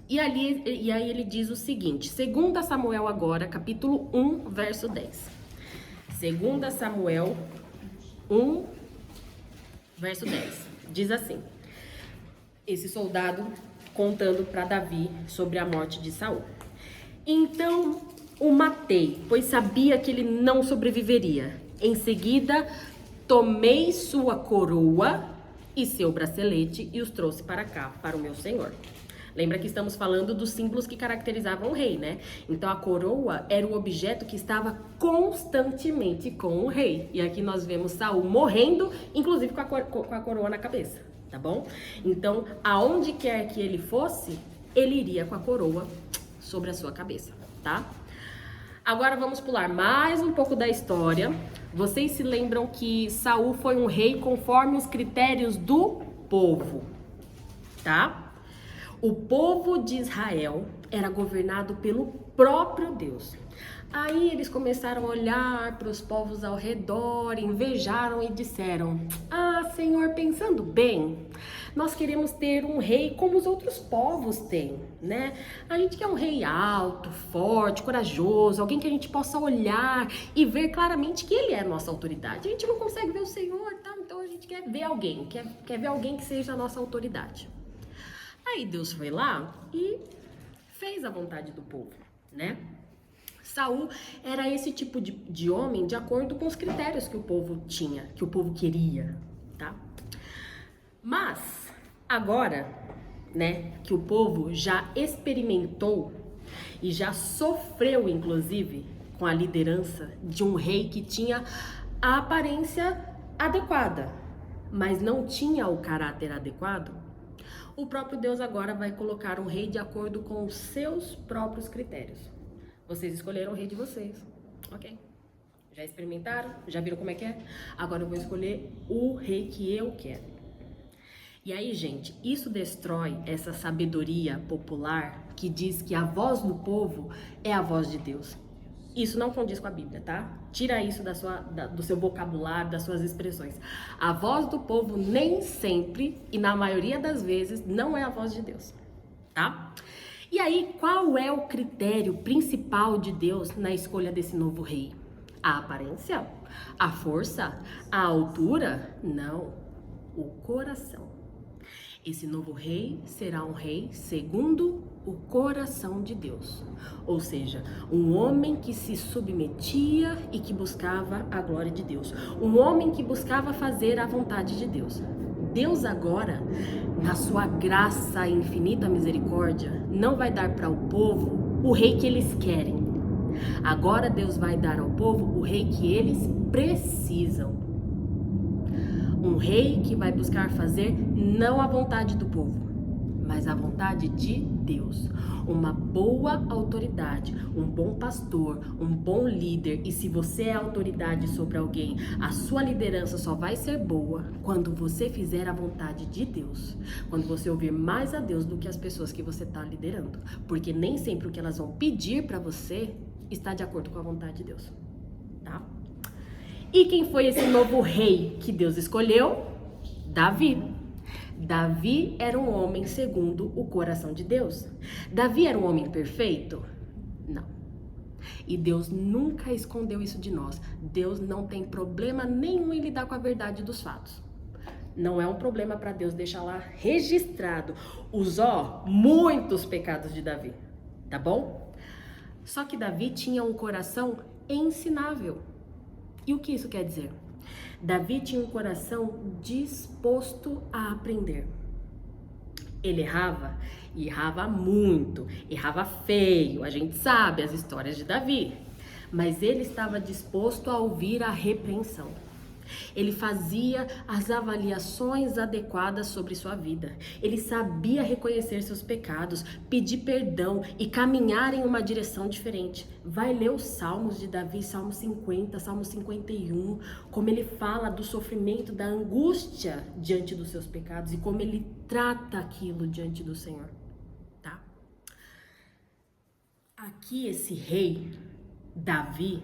E aí ele diz o seguinte, 2 Samuel agora, capítulo 1, verso 10. 2 Samuel 1, verso 10. Diz assim, esse soldado contando para Davi sobre a morte de Saul. Então o matei, pois sabia que ele não sobreviveria. Em seguida, tomei sua coroa e seu bracelete e os trouxe para cá, para o meu senhor. Lembra que estamos falando dos símbolos que caracterizavam o rei, né? Então a coroa era o objeto que estava constantemente com o rei. E aqui nós vemos Saul morrendo, inclusive com a coroa na cabeça, tá bom? Então, aonde quer que ele fosse, ele iria com a coroa sobre a sua cabeça, tá? Agora vamos pular mais um pouco da história. Vocês se lembram que Saul foi um rei conforme os critérios do povo, tá? O povo de Israel era governado pelo próprio Deus. Aí eles começaram a olhar para os povos ao redor, invejaram e disseram: ah, Senhor, pensando bem, nós queremos ter um rei como os outros povos têm, né? A gente quer um rei alto, forte, corajoso, alguém que a gente possa olhar e ver claramente que ele é a nossa autoridade. A gente não consegue ver o Senhor, tá? Então a gente quer ver alguém, quer ver alguém que seja a nossa autoridade. Aí Deus foi lá e fez a vontade do povo, né? Saul era esse tipo de homem de acordo com os critérios que o povo tinha, que o povo queria, tá? Mas, agora, né, que o povo já experimentou e já sofreu, inclusive, com a liderança de um rei que tinha a aparência adequada, mas não tinha o caráter adequado, o próprio Deus agora vai colocar um rei de acordo com os seus próprios critérios. Vocês escolheram o rei de vocês, ok? Já experimentaram? Já viram como é que é? Agora eu vou escolher o rei que eu quero. E aí, gente, isso destrói essa sabedoria popular que diz que a voz do povo é a voz de Deus. Isso não condiz com a Bíblia, tá? Tira isso do seu vocabulário, das suas expressões. A voz do povo nem sempre, e na maioria das vezes, não é a voz de Deus, tá? E aí, qual é o critério principal de Deus na escolha desse novo rei? A aparência? A força? A altura? Não, o coração. Esse novo rei será um rei segundo o coração de Deus. Ou seja, um homem que se submetia e que buscava a glória de Deus. Um homem que buscava fazer a vontade de Deus. Deus agora, na sua graça e infinita misericórdia, não vai dar para o povo o rei que eles querem. Agora Deus vai dar ao povo o rei que eles precisam. Um rei que vai buscar fazer não a vontade do povo, mas a vontade de Deus. Uma boa autoridade, um bom pastor, um bom líder. E se você é autoridade sobre alguém, a sua liderança só vai ser boa quando você fizer a vontade de Deus. Quando você ouvir mais a Deus do que as pessoas que você está liderando. Porque nem sempre o que elas vão pedir para você está de acordo com a vontade de Deus, tá? E quem foi esse novo rei que Deus escolheu? Davi. Davi era um homem segundo o coração de Deus. Davi era um homem perfeito? Não. E Deus nunca escondeu isso de nós. Deus não tem problema nenhum em lidar com a verdade dos fatos. Não é um problema para Deus deixar lá registrado muitos pecados de Davi, tá bom? Só que Davi tinha um coração ensinável. E o que isso quer dizer? Davi tinha um coração disposto a aprender. Ele errava, e errava muito, errava feio, a gente sabe as histórias de Davi. Mas ele estava disposto a ouvir a repreensão. Ele fazia as avaliações adequadas sobre sua vida. Ele sabia reconhecer seus pecados, pedir perdão e caminhar em uma direção diferente. Vai ler os Salmos de Davi, Salmo 50, Salmo 51, como ele fala do sofrimento, da angústia diante dos seus pecados e como ele trata aquilo diante do Senhor, tá? Aqui esse rei, Davi,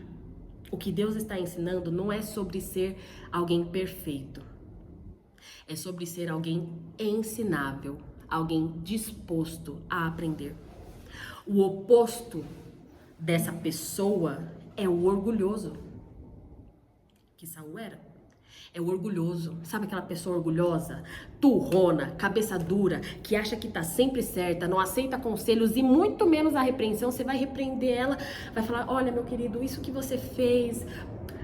o que Deus está ensinando não é sobre ser alguém perfeito. É sobre ser alguém ensinável, alguém disposto a aprender. O oposto dessa pessoa é o orgulhoso, que Saul era. É o orgulhoso. Sabe aquela pessoa orgulhosa, turrona, cabeça dura, que acha que tá sempre certa, não aceita conselhos e muito menos a repreensão. Você vai repreender ela, vai falar: olha, meu querido, isso que você fez,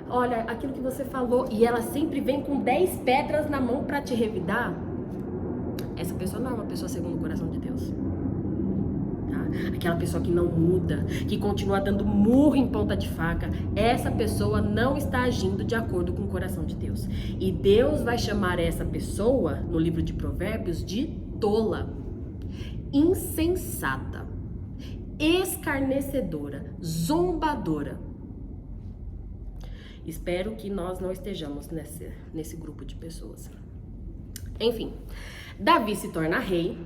olha, aquilo que você falou, e ela sempre vem com 10 pedras na mão para te revidar. Essa pessoa não é uma pessoa segundo o coração de Deus. Aquela pessoa que não muda, que continua dando murro em ponta de faca, essa pessoa não está agindo de acordo com o coração de Deus. E Deus vai chamar essa pessoa, no livro de Provérbios, de tola, insensata, escarnecedora, zombadora. Espero que nós não estejamos nesse grupo de pessoas. Enfim, Davi se torna rei.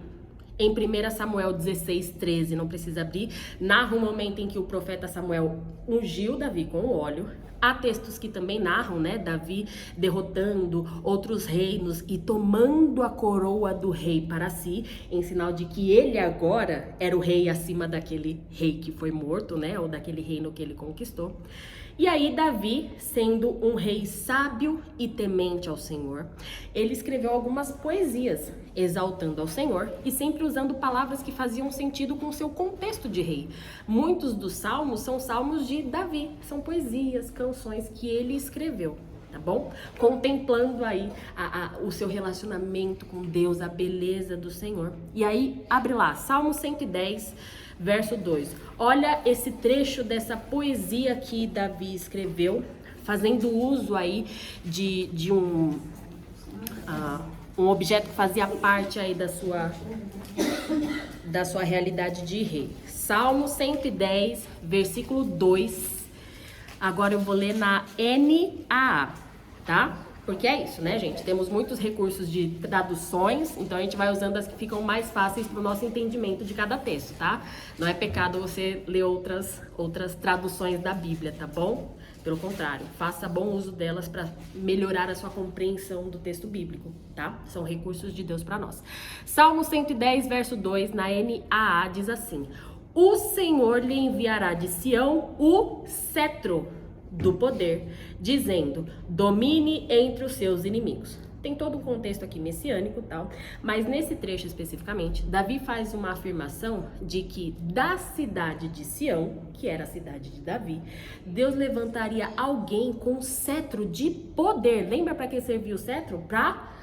Em 1 Samuel 16:13, não precisa abrir, narra o momento em que o profeta Samuel ungiu Davi com o óleo. Há textos que também narram, né, Davi derrotando outros reinos e tomando a coroa do rei para si, em sinal de que ele agora era o rei acima daquele rei que foi morto, né, ou daquele reino que ele conquistou. E aí Davi, sendo um rei sábio e temente ao Senhor, ele escreveu algumas poesias exaltando ao Senhor e sempre usando palavras que faziam sentido com o seu contexto de rei. Muitos dos salmos são salmos de Davi, são poesias, canções que ele escreveu, tá bom? Contemplando aí o seu relacionamento com Deus, a beleza do Senhor. E aí, abre lá, Salmo 110, verso 2. Olha esse trecho dessa poesia que Davi escreveu, fazendo uso aí de um objeto que fazia parte aí da sua realidade de rei. Salmo 110, versículo 2. Agora eu vou ler na NAA, tá? Porque é isso, né, gente? Temos muitos recursos de traduções, então a gente vai usando as que ficam mais fáceis para o nosso entendimento de cada texto, tá? Não é pecado você ler outras traduções da Bíblia, tá bom? Pelo contrário, faça bom uso delas para melhorar a sua compreensão do texto bíblico, tá? São recursos de Deus para nós. Salmo 110, verso 2, na NAA, diz assim: o Senhor lhe enviará de Sião o cetro do poder, dizendo, domine entre os seus inimigos. Tem todo um contexto aqui messiânico e tal, mas nesse trecho especificamente, Davi faz uma afirmação de que da cidade de Sião, que era a cidade de Davi, Deus levantaria alguém com cetro de poder. Lembra para que servia o cetro? Para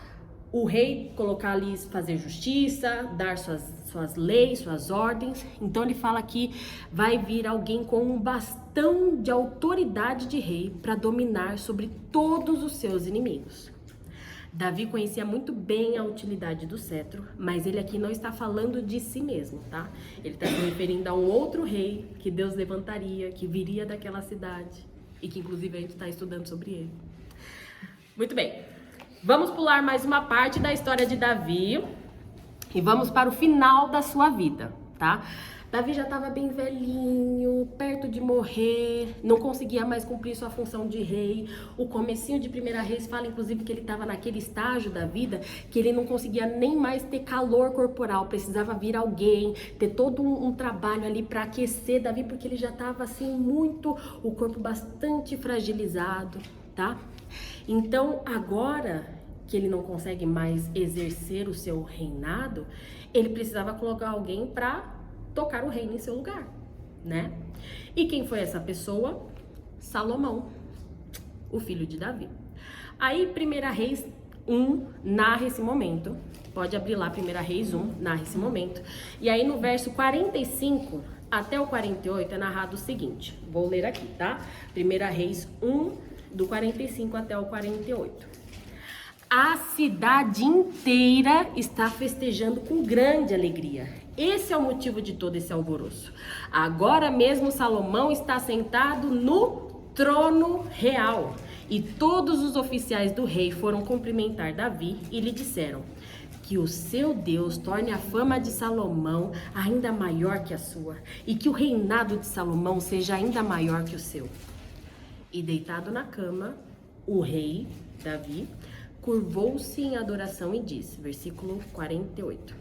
o rei colocar ali, fazer justiça, dar suas leis, suas ordens. Então ele fala que vai vir alguém com um bastão de autoridade de rei para dominar sobre todos os seus inimigos. Davi conhecia muito bem a utilidade do cetro, mas ele aqui não está falando de si mesmo, tá? Ele está se referindo a um outro rei que Deus levantaria, que viria daquela cidade e que inclusive a gente está estudando sobre ele. Muito bem. Vamos pular mais uma parte da história de Davi e vamos para o final da sua vida, tá? Davi já estava bem velhinho, perto de morrer, não conseguia mais cumprir sua função de rei. O comecinho de 1 Reis fala, inclusive, que ele estava naquele estágio da vida que ele não conseguia nem mais ter calor corporal, precisava vir alguém, ter todo um trabalho ali para aquecer Davi, porque ele já estava assim o corpo bastante fragilizado, tá? Então, agora que ele não consegue mais exercer o seu reinado, ele precisava colocar alguém para tocar o reino em seu lugar, né? E quem foi essa pessoa? Salomão, o filho de Davi. Aí, 1 Reis 1 narra esse momento. Pode abrir lá, 1 Reis 1, narra esse momento. E aí, no verso 45 até o 48, é narrado o seguinte. Vou ler aqui, tá? 1 Reis 1, do 45 até o 48. A cidade inteira está festejando com grande alegria. Esse é o motivo de todo esse alvoroço. Agora mesmo Salomão está sentado no trono real. E todos os oficiais do rei foram cumprimentar Davi e lhe disseram: que o seu Deus torne a fama de Salomão ainda maior que a sua, e que o reinado de Salomão seja ainda maior que o seu. E deitado na cama, o rei, Davi, curvou-se em adoração e disse, versículo 48.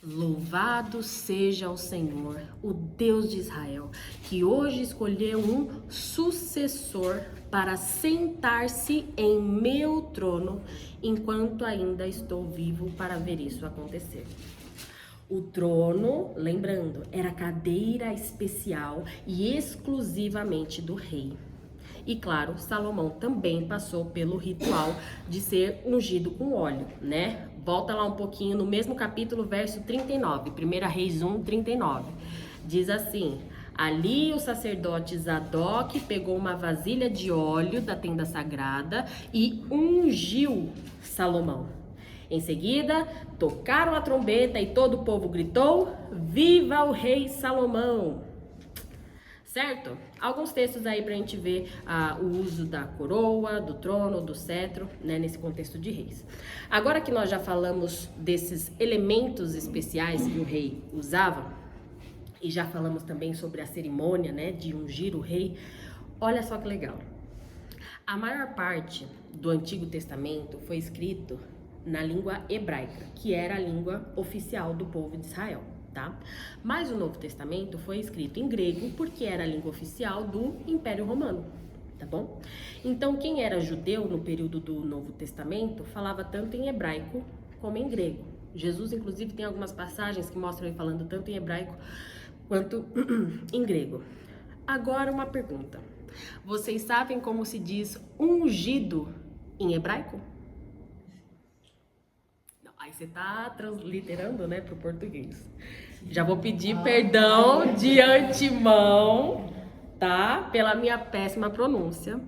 Louvado seja o Senhor, o Deus de Israel, que hoje escolheu um sucessor para sentar-se em meu trono, enquanto ainda estou vivo para ver isso acontecer. O trono, lembrando, era cadeira especial e exclusivamente do rei. E claro, Salomão também passou pelo ritual de ser ungido com óleo, né? Volta lá um pouquinho no mesmo capítulo, verso 39, 1 Reis 1, 39. Diz assim: ali o sacerdote Zadok pegou uma vasilha de óleo da tenda sagrada e ungiu Salomão. Em seguida, tocaram a trombeta e todo o povo gritou: Viva o rei Salomão! Certo? Alguns textos aí pra gente ver o uso da coroa, do trono, do cetro, né, nesse contexto de reis. Agora que nós já falamos desses elementos especiais que o rei usava, e já falamos também sobre a cerimônia, né, de ungir o rei, olha só que legal. A maior parte do Antigo Testamento foi escrito na língua hebraica, que era a língua oficial do povo de Israel. Tá? Mas o Novo Testamento foi escrito em grego porque era a língua oficial do Império Romano, tá bom? Então, quem era judeu no período do Novo Testamento falava tanto em hebraico como em grego. Jesus, inclusive, tem algumas passagens que mostram ele falando tanto em hebraico quanto em grego. Agora, uma pergunta. Vocês sabem como se diz ungido em hebraico? Aí você tá transliterando, né, pro português. Já vou pedir perdão de antemão, tá? Pela minha péssima pronúncia.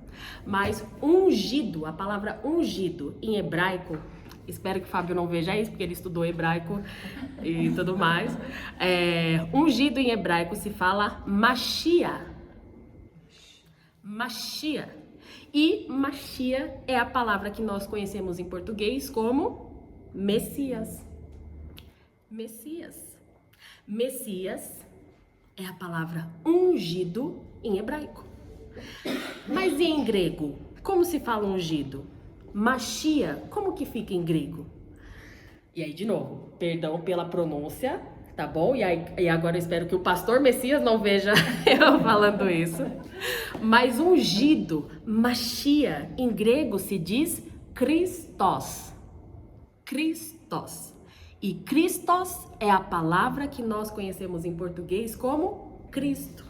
Mas ungido, a palavra ungido em hebraico, espero que o Fábio não veja isso, porque ele estudou hebraico e tudo mais. Ungido em hebraico se fala Mashiach. Mashiach. E Mashiach é a palavra que nós conhecemos em português como Messias. Messias. Messias é a palavra ungido em hebraico. Mas e em grego? Como se fala ungido? Mashiach, como que fica em grego? E aí, de novo, perdão pela pronúncia, tá bom? E agora eu espero que o pastor Messias não veja eu falando isso. Mas ungido, Mashiach, em grego se diz Christos. Christos. E Christos é a palavra que nós conhecemos em português como Cristo.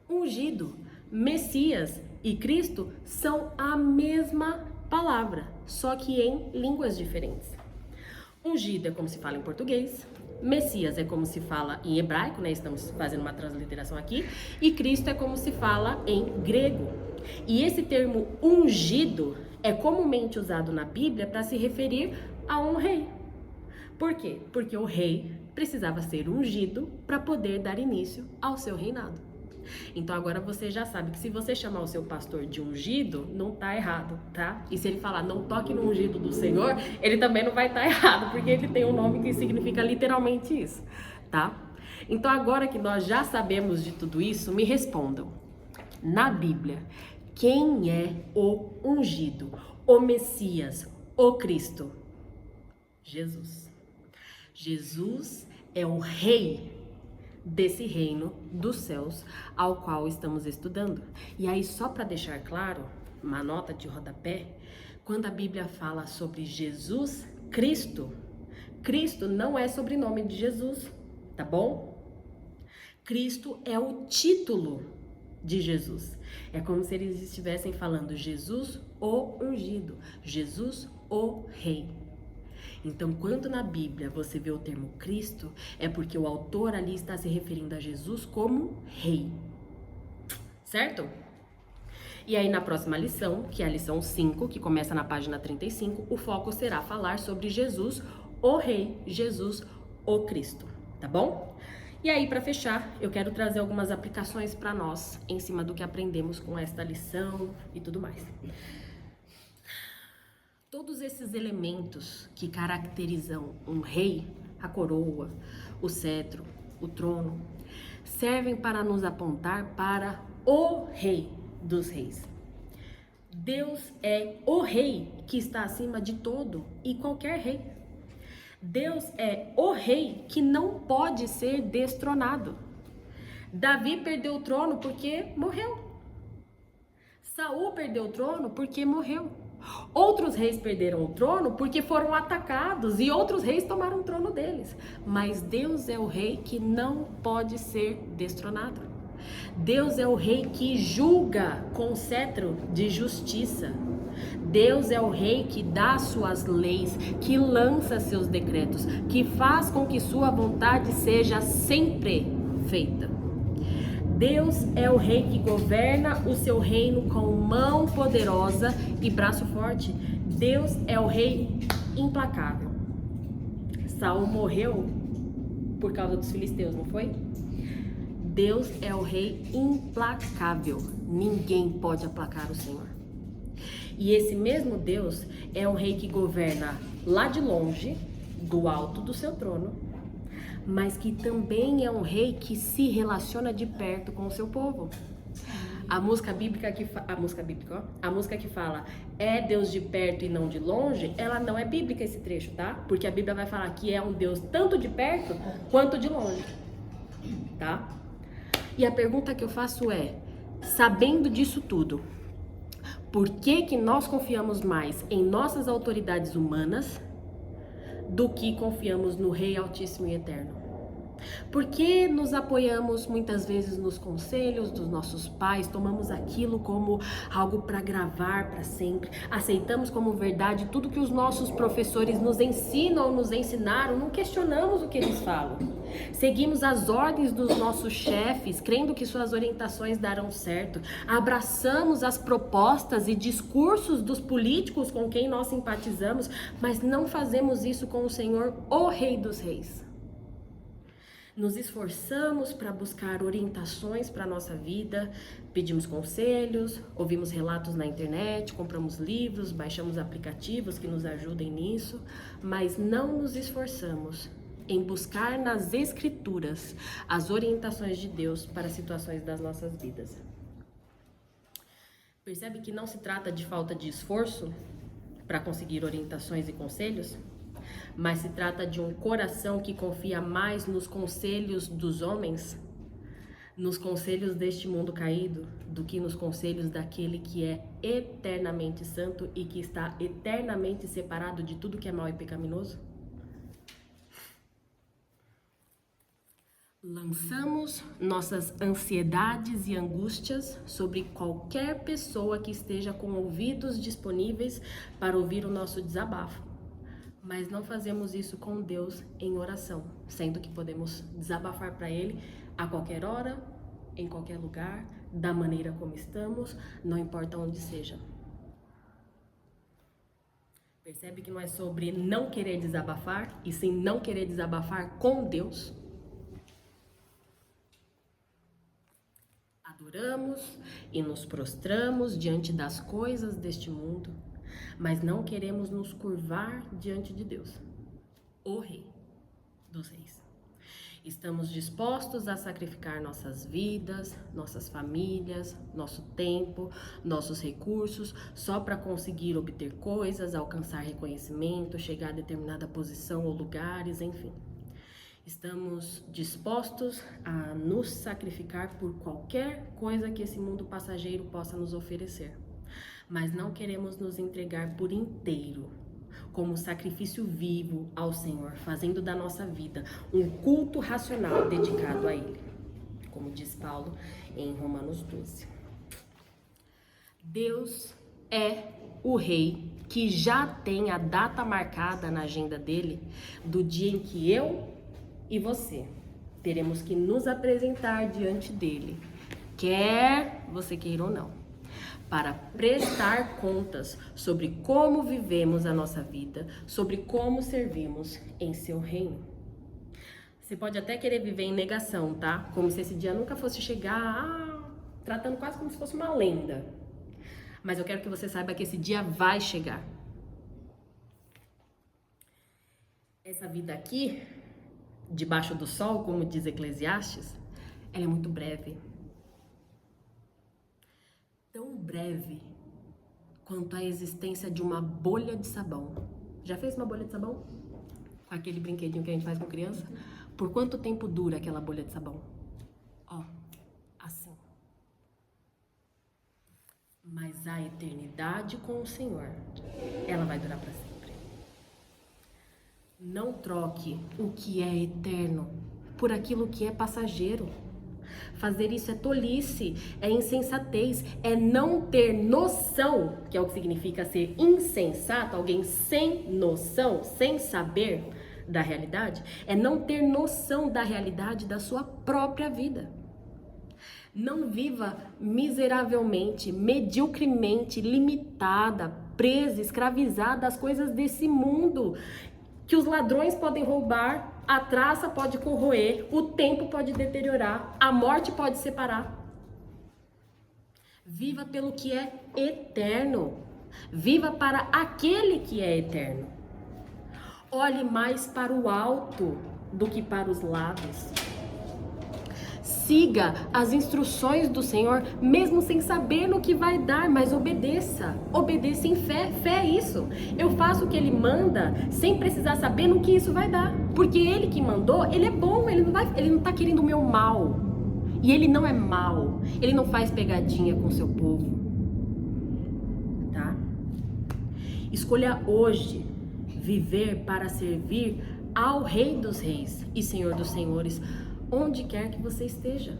Ungido, Messias e Cristo são a mesma palavra, só que em línguas diferentes. Ungido é como se fala em português, Messias é como se fala em hebraico, né? Estamos fazendo uma transliteração aqui, e Cristo é como se fala em grego. E esse termo ungido é comumente usado na Bíblia para se referir a um rei. Por quê? Porque o rei precisava ser ungido para poder dar início ao seu reinado. Então agora você já sabe que se você chamar o seu pastor de ungido, não tá errado, tá? E se ele falar não toque no ungido do Senhor, ele também não vai estar errado, porque ele tem um nome que significa literalmente isso, tá? Então agora que nós já sabemos de tudo isso, me respondam. Na Bíblia, quem é o ungido, o Messias, o Cristo? Jesus. Jesus é o rei desse reino dos céus ao qual estamos estudando. E aí, só para deixar claro, uma nota de rodapé, quando a Bíblia fala sobre Jesus Cristo, Cristo não é sobrenome de Jesus, tá bom? Cristo é o título de Jesus. É como se eles estivessem falando Jesus o ungido, Jesus o rei. Então, quando na Bíblia você vê o termo Cristo, é porque o autor ali está se referindo a Jesus como rei. Certo? E aí na próxima lição, que é a lição 5, que começa na página 35, o foco será falar sobre Jesus, o rei, Jesus, o Cristo. Tá bom? E aí, para fechar, eu quero trazer algumas aplicações para nós, em cima do que aprendemos com esta lição e tudo mais. Todos esses elementos que caracterizam um rei, a coroa, o cetro, o trono, servem para nos apontar para o rei dos reis. Deus é o rei que está acima de todo e qualquer rei. Deus é o rei que não pode ser destronado. Davi perdeu o trono porque morreu. Saul perdeu o trono porque morreu. Outros reis perderam o trono porque foram atacados e outros reis tomaram o trono deles. Mas Deus é o rei que não pode ser destronado. Deus é o rei que julga com cetro de justiça. Deus é o rei que dá suas leis, que lança seus decretos, que faz com que sua vontade seja sempre feita. Deus é o rei que governa o seu reino com mão poderosa e braço forte. Deus é o rei implacável. Saul morreu por causa dos filisteus, não foi? Deus é o rei implacável. Ninguém pode aplacar o Senhor. E esse mesmo Deus é um rei que governa lá de longe, do alto do seu trono, mas que também é um rei que se relaciona de perto com o seu povo. A música que fala é Deus de perto e não de longe, ela não é bíblica esse trecho, tá? Porque a Bíblia vai falar que é um Deus tanto de perto quanto de longe, tá? E a pergunta que eu faço é, sabendo disso tudo, por que que nós confiamos mais em nossas autoridades humanas do que confiamos no Rei Altíssimo e Eterno? Por que nos apoiamos muitas vezes nos conselhos dos nossos pais, tomamos aquilo como algo para gravar para sempre, aceitamos como verdade tudo que os nossos professores nos ensinam ou nos ensinaram, não questionamos o que eles falam, seguimos as ordens dos nossos chefes, crendo que suas orientações darão certo, abraçamos as propostas e discursos dos políticos com quem nós simpatizamos, mas não fazemos isso com o Senhor, o Rei dos Reis. Nos esforçamos para buscar orientações para a nossa vida, pedimos conselhos, ouvimos relatos na internet, compramos livros, baixamos aplicativos que nos ajudem nisso, mas não nos esforçamos em buscar nas Escrituras as orientações de Deus para situações das nossas vidas. Percebe que não se trata de falta de esforço para conseguir orientações e conselhos? Mas se trata de um coração que confia mais nos conselhos dos homens, nos conselhos deste mundo caído, do que nos conselhos daquele que é eternamente santo e que está eternamente separado de tudo que é mal e pecaminoso? Lançamos nossas ansiedades e angústias sobre qualquer pessoa que esteja com ouvidos disponíveis para ouvir o nosso desabafo. Mas não fazemos isso com Deus em oração, sendo que podemos desabafar para Ele a qualquer hora, em qualquer lugar, da maneira como estamos, não importa onde seja. Percebe que não é sobre não querer desabafar, e sim não querer desabafar com Deus? Adoramos e nos prostramos diante das coisas deste mundo, mas não queremos nos curvar diante de Deus, o Rei dos Reis. Estamos dispostos a sacrificar nossas vidas, nossas famílias, nosso tempo, nossos recursos, só para conseguir obter coisas, alcançar reconhecimento, chegar a determinada posição ou lugares, enfim. Estamos dispostos a nos sacrificar por qualquer coisa que esse mundo passageiro possa nos oferecer. Mas não queremos nos entregar por inteiro, como sacrifício vivo ao Senhor, fazendo da nossa vida um culto racional dedicado a Ele, como diz Paulo em Romanos 12. Deus é o Rei que já tem a data marcada na agenda dele do dia em que eu e você teremos que nos apresentar diante dele, quer você queira ou não, para prestar contas sobre como vivemos a nossa vida, sobre como servimos em seu reino. Você pode até querer viver em negação, tá? Como se esse dia nunca fosse chegar, tratando quase como se fosse uma lenda. Mas eu quero que você saiba que esse dia vai chegar. Essa vida aqui, debaixo do sol, como diz Eclesiastes, ela é muito breve. Tão breve quanto a existência de uma bolha de sabão. Já fez uma bolha de sabão? Com aquele brinquedinho que a gente faz com criança? Por quanto tempo dura aquela bolha de sabão? Ó, assim. Mas a eternidade com o Senhor, ela vai durar para sempre. Não troque o que é eterno por aquilo que é passageiro. Fazer isso é tolice, é insensatez, é não ter noção, que é o que significa ser insensato, alguém sem noção, sem saber da realidade, é não ter noção da realidade da sua própria vida. Não viva miseravelmente, mediocremente, limitada, presa, escravizada às coisas desse mundo, que os ladrões podem roubar, a traça pode corroer, o tempo pode deteriorar, a morte pode separar. Viva pelo que é eterno. Viva para aquele que é eterno. Olhe mais para o alto do que para os lados. Siga as instruções do Senhor, mesmo sem saber no que vai dar, mas obedeça. Obedeça em fé. Fé é isso. Eu faço o que Ele manda, sem precisar saber no que isso vai dar. Porque Ele que mandou, Ele é bom, Ele não está querendo o meu mal. E Ele não é mau. Ele não faz pegadinha com o seu povo. Tá? Escolha hoje viver para servir ao Rei dos Reis e Senhor dos Senhores, onde quer que você esteja.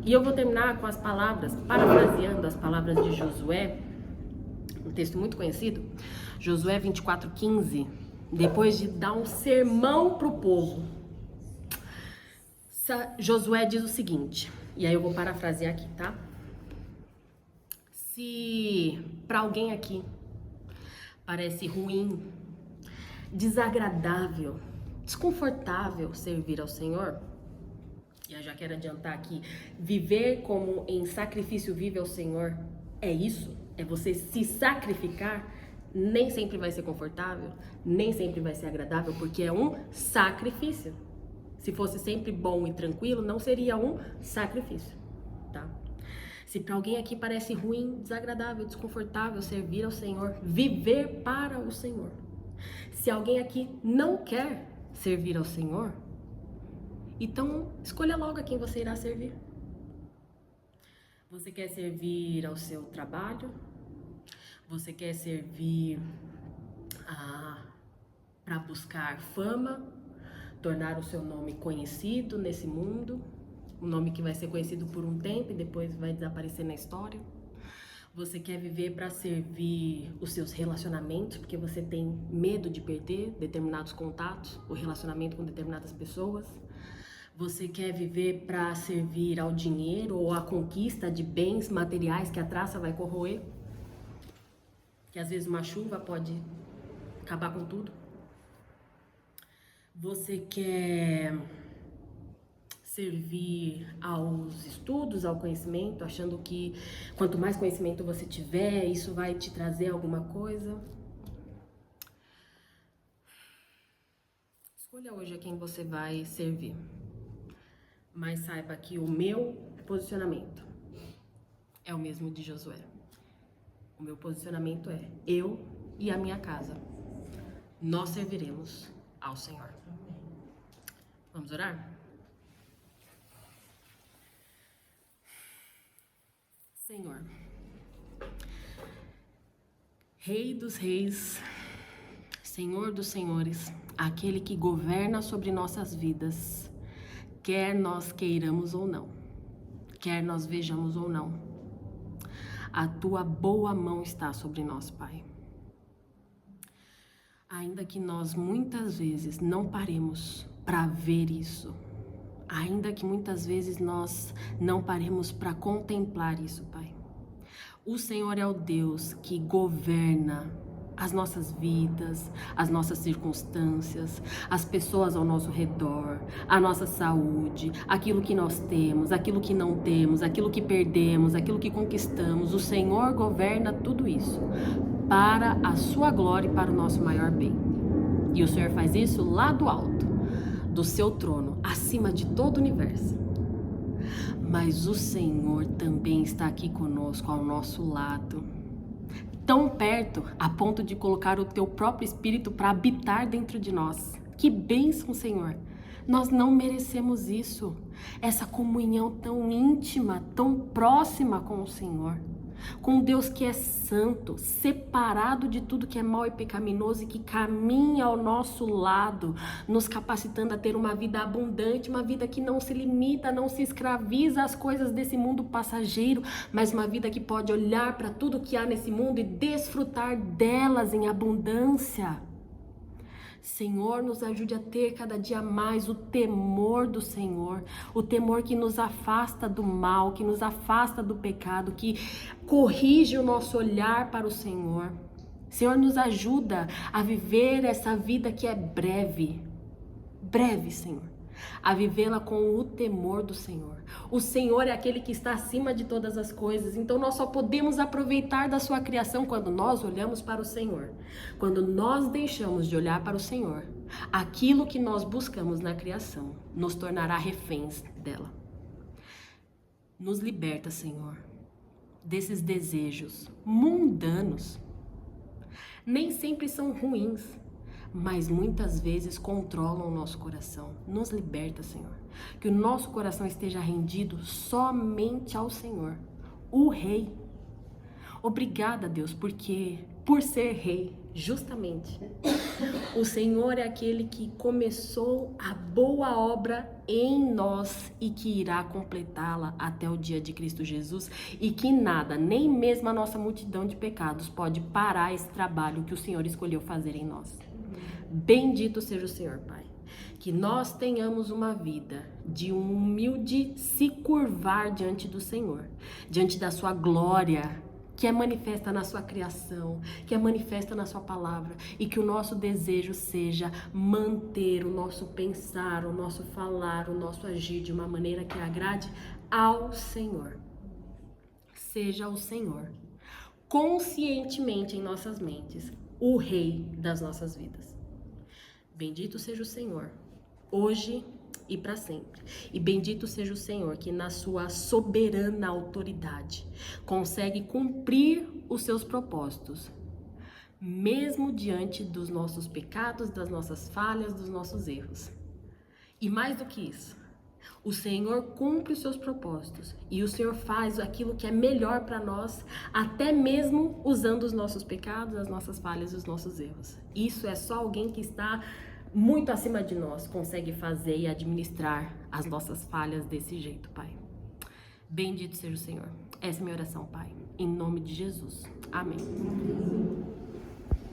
E eu vou terminar com as palavras, parafraseando as palavras de Josué, um texto muito conhecido, Josué 24:15, depois de dar um sermão para o povo. Josué diz o seguinte, e aí eu vou parafrasear aqui, tá? Se para alguém aqui parece ruim, desagradável, desconfortável servir ao Senhor, e eu já quero adiantar aqui, viver como em sacrifício vive ao Senhor, é isso, é você se sacrificar, nem sempre vai ser confortável, nem sempre vai ser agradável, porque é um sacrifício. Se fosse sempre bom e tranquilo, não seria um sacrifício, tá? Se para alguém aqui parece ruim, desagradável, desconfortável servir ao Senhor, viver para o Senhor. Se alguém aqui não quer servir ao Senhor, então escolha logo a quem você irá servir. Você quer servir ao seu trabalho? Você quer servir para buscar fama? Tornar o seu nome conhecido nesse mundo, um nome que vai ser conhecido por um tempo e depois vai desaparecer na história. Você quer viver para servir os seus relacionamentos, porque você tem medo de perder determinados contatos, o relacionamento com determinadas pessoas. Você quer viver para servir ao dinheiro ou à conquista de bens materiais que a traça vai corroer, que às vezes uma chuva pode acabar com tudo. Você quer servir aos estudos, ao conhecimento, achando que quanto mais conhecimento você tiver, isso vai te trazer alguma coisa? Escolha hoje a quem você vai servir. Mas saiba que o meu posicionamento é o mesmo de Josué. O meu posicionamento é: eu e a minha casa, nós serviremos ao Senhor. Vamos orar? Senhor, Rei dos Reis, Senhor dos Senhores, aquele que governa sobre nossas vidas, quer nós queiramos ou não, quer nós vejamos ou não, a tua boa mão está sobre nós, Pai. Ainda que nós muitas vezes não paremos para ver isso, ainda que muitas vezes nós não paremos para contemplar isso, Pai. O Senhor é o Deus que governa as nossas vidas, as nossas circunstâncias, as pessoas ao nosso redor, a nossa saúde, aquilo que nós temos, aquilo que não temos, aquilo que perdemos, aquilo que conquistamos. O Senhor governa tudo isso para a sua glória e para o nosso maior bem. E o Senhor faz isso lá do alto, do seu trono, acima de todo o universo. Mas o Senhor também está aqui conosco, ao nosso lado, tão perto a ponto de colocar o teu próprio Espírito para habitar dentro de nós. Que bênção, Senhor! Nós não merecemos isso, essa comunhão tão íntima, tão próxima com o Senhor, com um Deus que é santo, separado de tudo que é mal e pecaminoso e que caminha ao nosso lado, nos capacitando a ter uma vida abundante, uma vida que não se limita, não se escraviza às coisas desse mundo passageiro, mas uma vida que pode olhar para tudo que há nesse mundo e desfrutar delas em abundância. Senhor, nos ajude a ter cada dia mais o temor do Senhor, o temor que nos afasta do mal, que nos afasta do pecado, que corrige o nosso olhar para o Senhor. Senhor, nos ajuda a viver essa vida que é breve, Senhor, a vivê-la com o temor do Senhor. O Senhor é aquele que está acima de todas as coisas, então nós só podemos aproveitar da sua criação quando nós olhamos para o Senhor. Quando nós deixamos de olhar para o Senhor, aquilo que nós buscamos na criação nos tornará reféns dela. Nos liberta, Senhor, desses desejos mundanos. Nem sempre são ruins, mas muitas vezes controlam o nosso coração. Nos liberta, Senhor. Que o nosso coração esteja rendido somente ao Senhor, o Rei. Obrigada, Deus, porque por ser Rei, justamente, o Senhor é aquele que começou a boa obra em nós e que irá completá-la até o dia de Cristo Jesus, e que nada, nem mesmo a nossa multidão de pecados, pode parar esse trabalho que o Senhor escolheu fazer em nós. Bendito seja o Senhor, Pai. Que nós tenhamos uma vida de um humilde se curvar diante do Senhor, diante da sua glória, que é manifesta na sua criação, que é manifesta na sua palavra, e que o nosso desejo seja manter o nosso pensar, o nosso falar, o nosso agir de uma maneira que agrade ao Senhor. Seja o Senhor, conscientemente em nossas mentes, o Rei das nossas vidas. Bendito seja o Senhor, hoje e para sempre. E bendito seja o Senhor que na sua soberana autoridade consegue cumprir os seus propósitos, mesmo diante dos nossos pecados, das nossas falhas, dos nossos erros. E mais do que isso, o Senhor cumpre os seus propósitos e o Senhor faz aquilo que é melhor para nós, até mesmo usando os nossos pecados, as nossas falhas e os nossos erros. Isso é só alguém que está muito acima de nós consegue fazer e administrar as nossas falhas desse jeito, Pai. Bendito seja o Senhor. Essa é a minha oração, Pai. Em nome de Jesus. Amém.